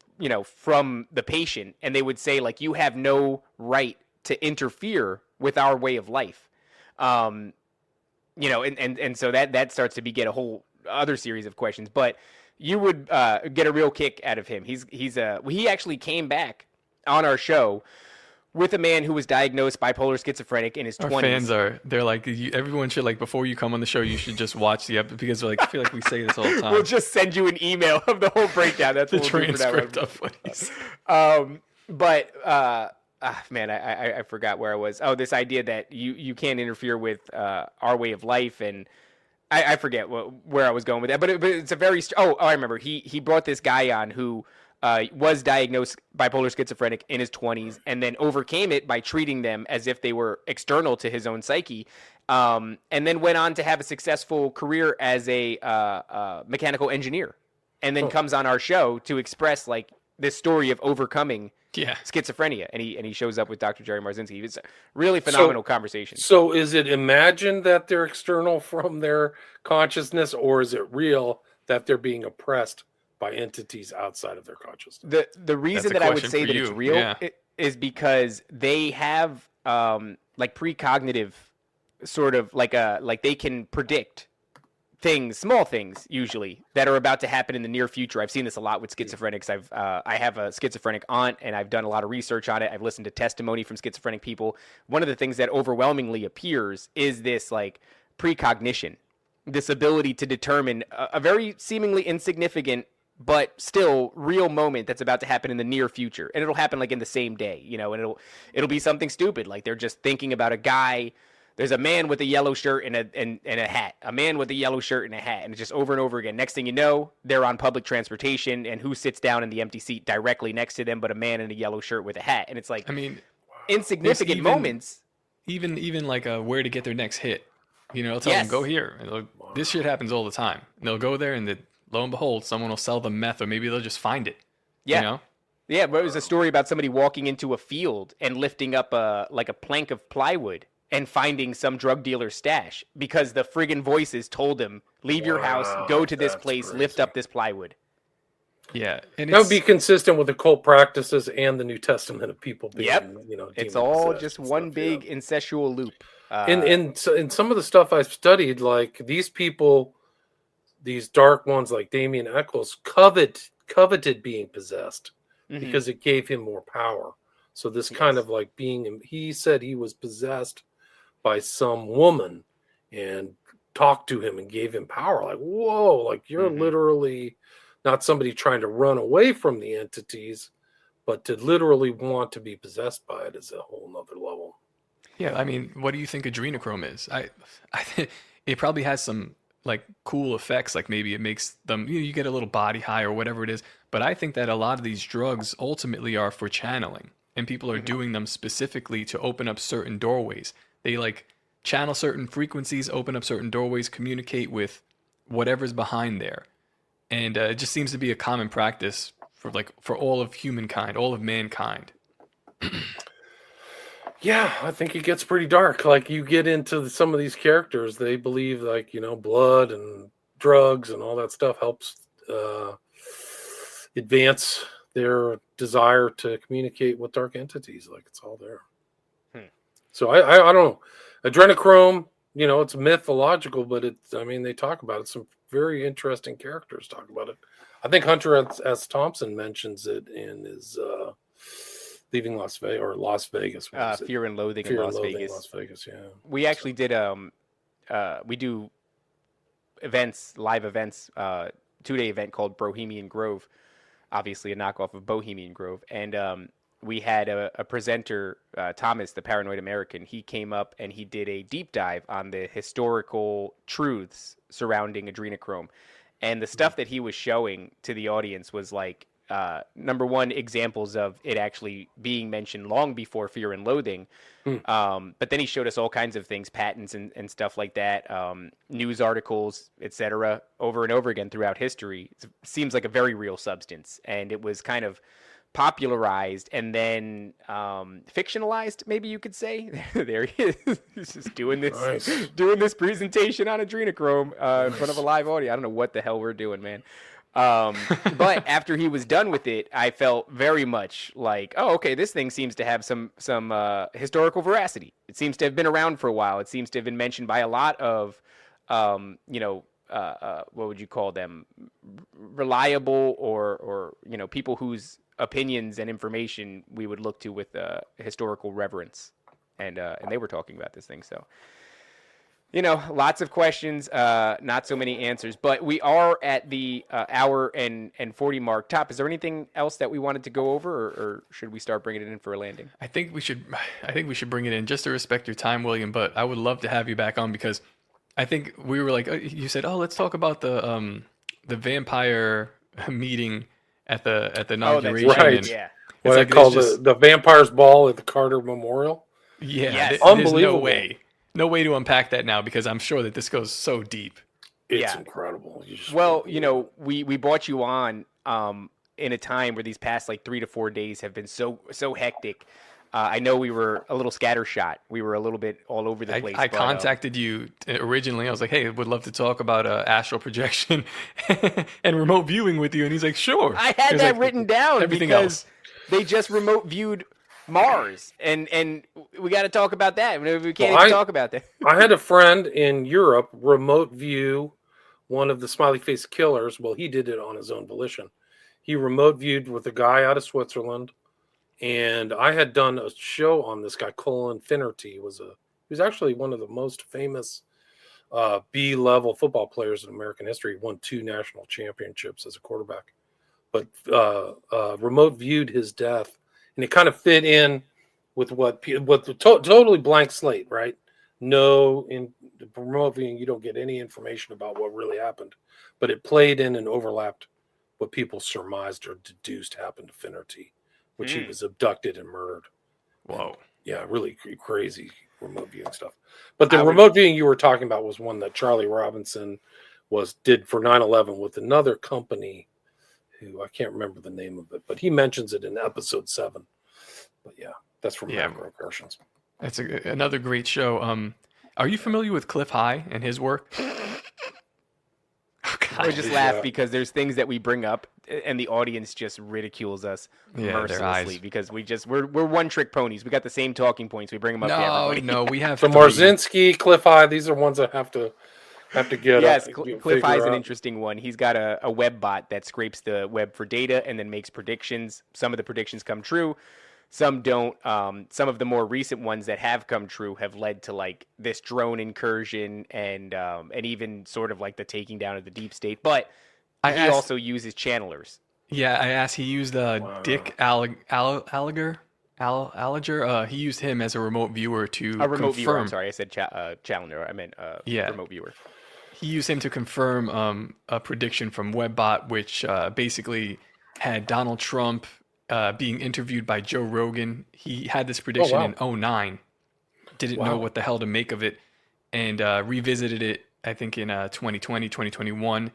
S1: from the patient. And they would say, like, you have no right to interfere with our way of life. And so that starts to beget a whole other series of questions. But you would get a real kick out of him. He actually came back on our show with a man who was diagnosed bipolar schizophrenic in his
S3: Our
S1: 20s.
S3: fans they're like, everyone should, like, before you come on the show, you should just watch the episode, because, like, I feel like we say this all the time.
S1: We'll just send you an email of the whole breakdown. That's
S3: the
S1: what we'll do for that one.
S3: transcript of what he's...
S1: Man, I forgot where I was. Oh, this idea that you can't interfere with our way of life, and I forget where I was going with that. But it's a very I remember he brought this guy on who was diagnosed bipolar schizophrenic in his 20s, and then overcame it by treating them as if they were external to his own psyche, and then went on to have a successful career as a mechanical engineer, and then comes on our show to express, like, this story of overcoming schizophrenia, and he shows up with Dr. Jerry Marzinski. It's a really phenomenal conversation.
S2: So is it imagined that they're external from their consciousness, or is it real that they're being oppressed by entities outside of their consciousness?
S1: The reason that I would say that it's real is because they have like precognitive sort of like they can predict things, small things usually, that are about to happen in the near future. I've seen this a lot with schizophrenics. I have a schizophrenic aunt, and I've done a lot of research on it. I've listened to testimony from schizophrenic people. One of the things that overwhelmingly appears is this, like, precognition, this ability to determine a very seemingly insignificant but still real moment that's about to happen in the near future, and it'll happen like in the same day, and it'll be something stupid, like they're just thinking about a guy. There's a man with a yellow shirt and a hat. A man with a yellow shirt and a hat. And it's just over and over again. Next thing you know, they're on public transportation, and who sits down in the empty seat directly next to them but a man in a yellow shirt with a hat. And it's like, I mean, insignificant moments.
S3: Even like where to get their next hit. They'll tell them, go here. And this shit happens all the time. And they'll go there, and lo and behold, someone will sell them meth, or maybe they'll just find it.
S1: Yeah. Yeah, but it was a story about somebody walking into a field and lifting up a plank of plywood and finding some drug dealer's stash because the friggin' voices told him, leave your house, go to this place, crazy. Lift up this plywood.
S3: Yeah. And
S2: that would be consistent with occult practices and the New Testament of people being,
S1: it's all just one big incestual loop.
S2: In some of the stuff I've studied, like these people, these dark ones like Damien Eccles, coveted being possessed because it gave him more power. So this kind of like he said he was possessed by some woman and talked to him and gave him power. Like, whoa, like you're literally not somebody trying to run away from the entities, but to literally want to be possessed by it is a whole nother level.
S3: Yeah, I mean, what do you think adrenochrome is? I think it probably has some like cool effects, like maybe it makes them, you get a little body high or whatever it is. But I think that a lot of these drugs ultimately are for channeling, and people are doing them specifically to open up certain doorways. They like channel certain frequencies, open up certain doorways, communicate with whatever's behind there. And it just seems to be a common practice for all of humankind, all of mankind.
S2: Yeah, I think it gets pretty dark. Like you get into some of these characters, they believe like, blood and drugs and all that stuff helps advance their desire to communicate with dark entities. Like it's all there. So I don't know. Adrenochrome, it's mythological, but they talk about it. Some very interesting characters talk about it. I think Hunter S. Thompson mentions it in his Leaving Las Vegas or Las Vegas.
S1: Fear and Loathing in Las Vegas.
S2: Las Vegas, yeah.
S1: We actually did we do live events, 2-day event called Bohemian Grove, obviously a knockoff of Bohemian Grove, and we had a presenter, Thomas, the Paranoid American. He came up and he did a deep dive on the historical truths surrounding adrenochrome. And the stuff that he was showing to the audience was like, number one, examples of it actually being mentioned long before Fear and Loathing. But then he showed us all kinds of things, patents and stuff like that, news articles, etc., over and over again throughout history. It seems like a very real substance, and it was kind of popularized and then fictionalized, maybe you could say. There he is. He's just doing this presentation on adrenochrome in front of a live audience. I don't know what the hell we're doing, man. But after he was done with it, I felt very much like, oh, okay, this thing seems to have some historical veracity. It seems to have been around for a while. It seems to have been mentioned by a lot of, what would you call them? Reliable or people whose opinions and information we would look to with historical reverence. And they were talking about this thing, so. Lots of questions, not so many answers, but we are at the hour and 40 mark. Top, is there anything else that we wanted to go over, or should we start bringing it in for a landing?
S3: I think we should bring it in just to respect your time, William. But I would love to have you back on because I think we were like, you said, let's talk about the vampire meeting at the inauguration.
S2: Right.
S3: And
S1: Yeah.
S2: What I call the Vampire's Ball at the Carter Memorial.
S3: Yeah.
S1: Yes.
S3: Unbelievable. No way to unpack that now because I'm sure that this goes so deep.
S2: It's incredible.
S1: We brought you on in a time where these past like 3 to 4 days have been so hectic. I know we were a little scattershot. We were a little bit all over the place.
S3: I contacted you originally. I was like, hey, would love to talk about astral projection and remote viewing with you. And he's like, sure.
S1: I had that written down
S3: everything
S1: because
S3: else.
S1: they just remote viewed Mars, and we got to talk about that. We can't even talk about that.
S2: I had a friend in Europe remote view one of the smiley face killers. Well, he did it on his own volition. He remote viewed with a guy out of Switzerland, and I had done a show on this guy. Colin Finnerty he was actually one of the most famous B-level football players in American history. He won 2 national championships as a quarterback, but remote viewed his death. And it kind of fit in with what the totally blank slate, right? No, in the remote viewing, you don't get any information about what really happened, but it played in and overlapped what people surmised or deduced happened to Finnerty, which he was abducted and murdered.
S3: Whoa.
S2: Yeah, really crazy remote viewing stuff. But the remote viewing you were talking about was one that Charlie Robinson did for 9/11 with another company who I can't remember the name of it, but he mentions it in episode 7. But yeah, that's from Macro-Aggressions.
S3: That's another great show. Are you familiar with Cliff High and his work?
S1: I just laugh because there's things that we bring up and the audience just ridicules us mercilessly because we're one-trick ponies. We got the same talking points. We bring them up to everybody.
S3: No, we have
S2: so Marzinski, Cliff High, these are ones that have to get
S1: yes, Cliff High is an interesting one. He's got a web bot that scrapes the web for data and then makes predictions. Some of the predictions come true, some don't. Some of the more recent ones that have come true have led to like this drone incursion and even sort of like the taking down of the deep state. But he also uses channelers.
S3: Yeah, I asked. He used Dick Allager. He used him as a remote viewer to
S1: remote
S3: confirm.
S1: viewer. I'm sorry, I said challenger. I meant remote viewer.
S3: He used him to confirm a prediction from Webbot, which basically had Donald Trump being interviewed by Joe Rogan. He had this prediction in 2009. Didn't know what the hell to make of it, and revisited it, I think, in 2020, 2021.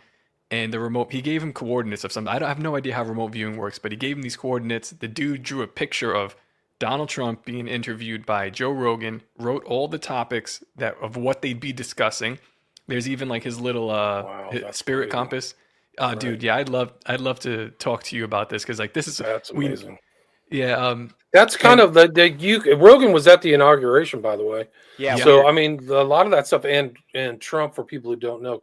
S3: And the remote, he gave him coordinates of something. I have no idea how remote viewing works, but he gave him these coordinates. The dude drew a picture of Donald Trump being interviewed by Joe Rogan, wrote all the topics of what they'd be discussing. There's even like his little his spirit compass.
S2: Right.
S3: Dude, yeah, I'd love to talk to you about this because like
S2: that's amazing.
S3: That's
S2: kind of Rogan was at the inauguration, by the way.
S1: Yeah.
S2: So I mean, a lot of that stuff, and Trump, for people who don't know,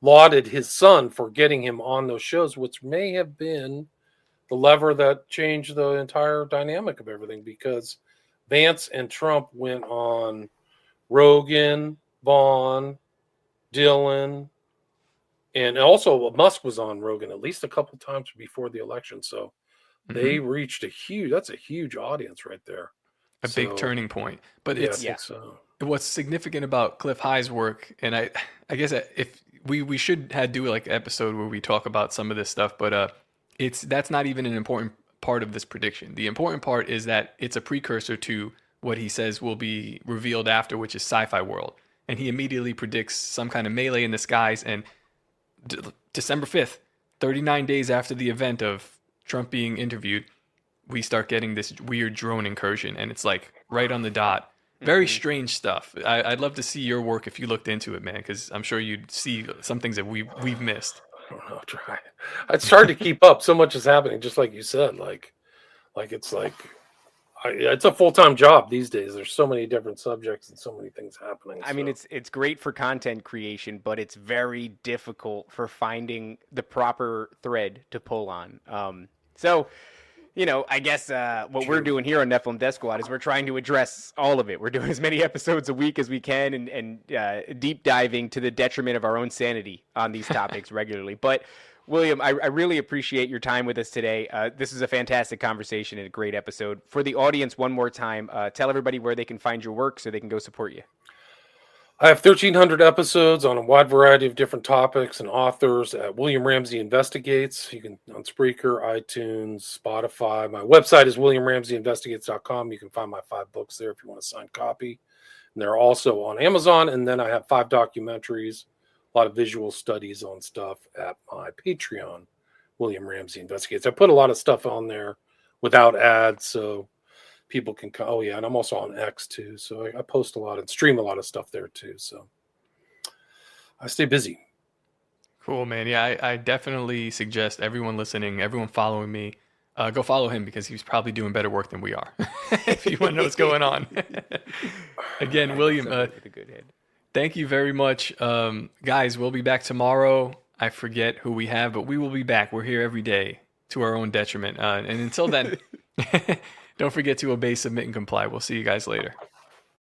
S2: lauded his son for getting him on those shows, which may have been the lever that changed the entire dynamic of everything, because Vance and Trump went on Rogan, Vaughn, Dylan, and also Musk was on Rogan at least a couple times before the election. So They reached that's a huge audience right there.
S3: A big turning point. But
S2: yeah,
S3: it's
S2: I think so.
S3: What's significant about Cliff High's work, and I guess if we should do like an episode where we talk about some of this stuff, but that's not even an important part of this prediction. The important part is that it's a precursor to what he says will be revealed after, which is sci-fi world. And he immediately predicts some kind of melee in the skies. And December 5th, 39 days after the event of Trump being interviewed, we start getting this weird drone incursion. And it's like right on the dot. Very strange stuff. I'd love to see your work if you looked into it, man, because I'm sure you'd see some things that we've missed.
S2: I don't know. Try. It's hard to keep up. So much is happening, just like you said. It's a full-time job these days. There's so many different subjects and so many things happening.
S1: I mean, it's great for content creation, but it's very difficult for finding the proper thread to pull on. So, I guess what we're doing here on Nephilim Death Squad is we're trying to address all of it. We're doing as many episodes a week as we can and deep diving to the detriment of our own sanity on these topics regularly. But William, I really appreciate your time with us today. This is a fantastic conversation and a great episode. For the audience, one more time, tell everybody where they can find your work so they can go support you.
S2: I have 1,300 episodes on a wide variety of different topics and authors at William Ramsey Investigates. You can on Spreaker, iTunes, Spotify. My website is williamramseyinvestigates.com. You can find my 5 books there if you want a signed copy. And they're also on Amazon. And then I have 5 documentaries, a lot of visual studies on stuff at my Patreon, William Ramsey Investigates. I put a lot of stuff on there without ads, so people can come. Oh yeah, and I'm also on X too, so I post a lot and stream a lot of stuff there too. So I stay busy.
S3: Cool, man. Yeah, I definitely suggest everyone listening, everyone following me, go follow him because he's probably doing better work than we are. If you want to know what's going on. Again, William,
S1: with a good head.
S3: Thank you very much. Guys, we'll be back tomorrow. I forget who we have, but we will be back. We're here every day to our own detriment. And until then, don't forget to obey, submit, and comply. We'll see you guys later.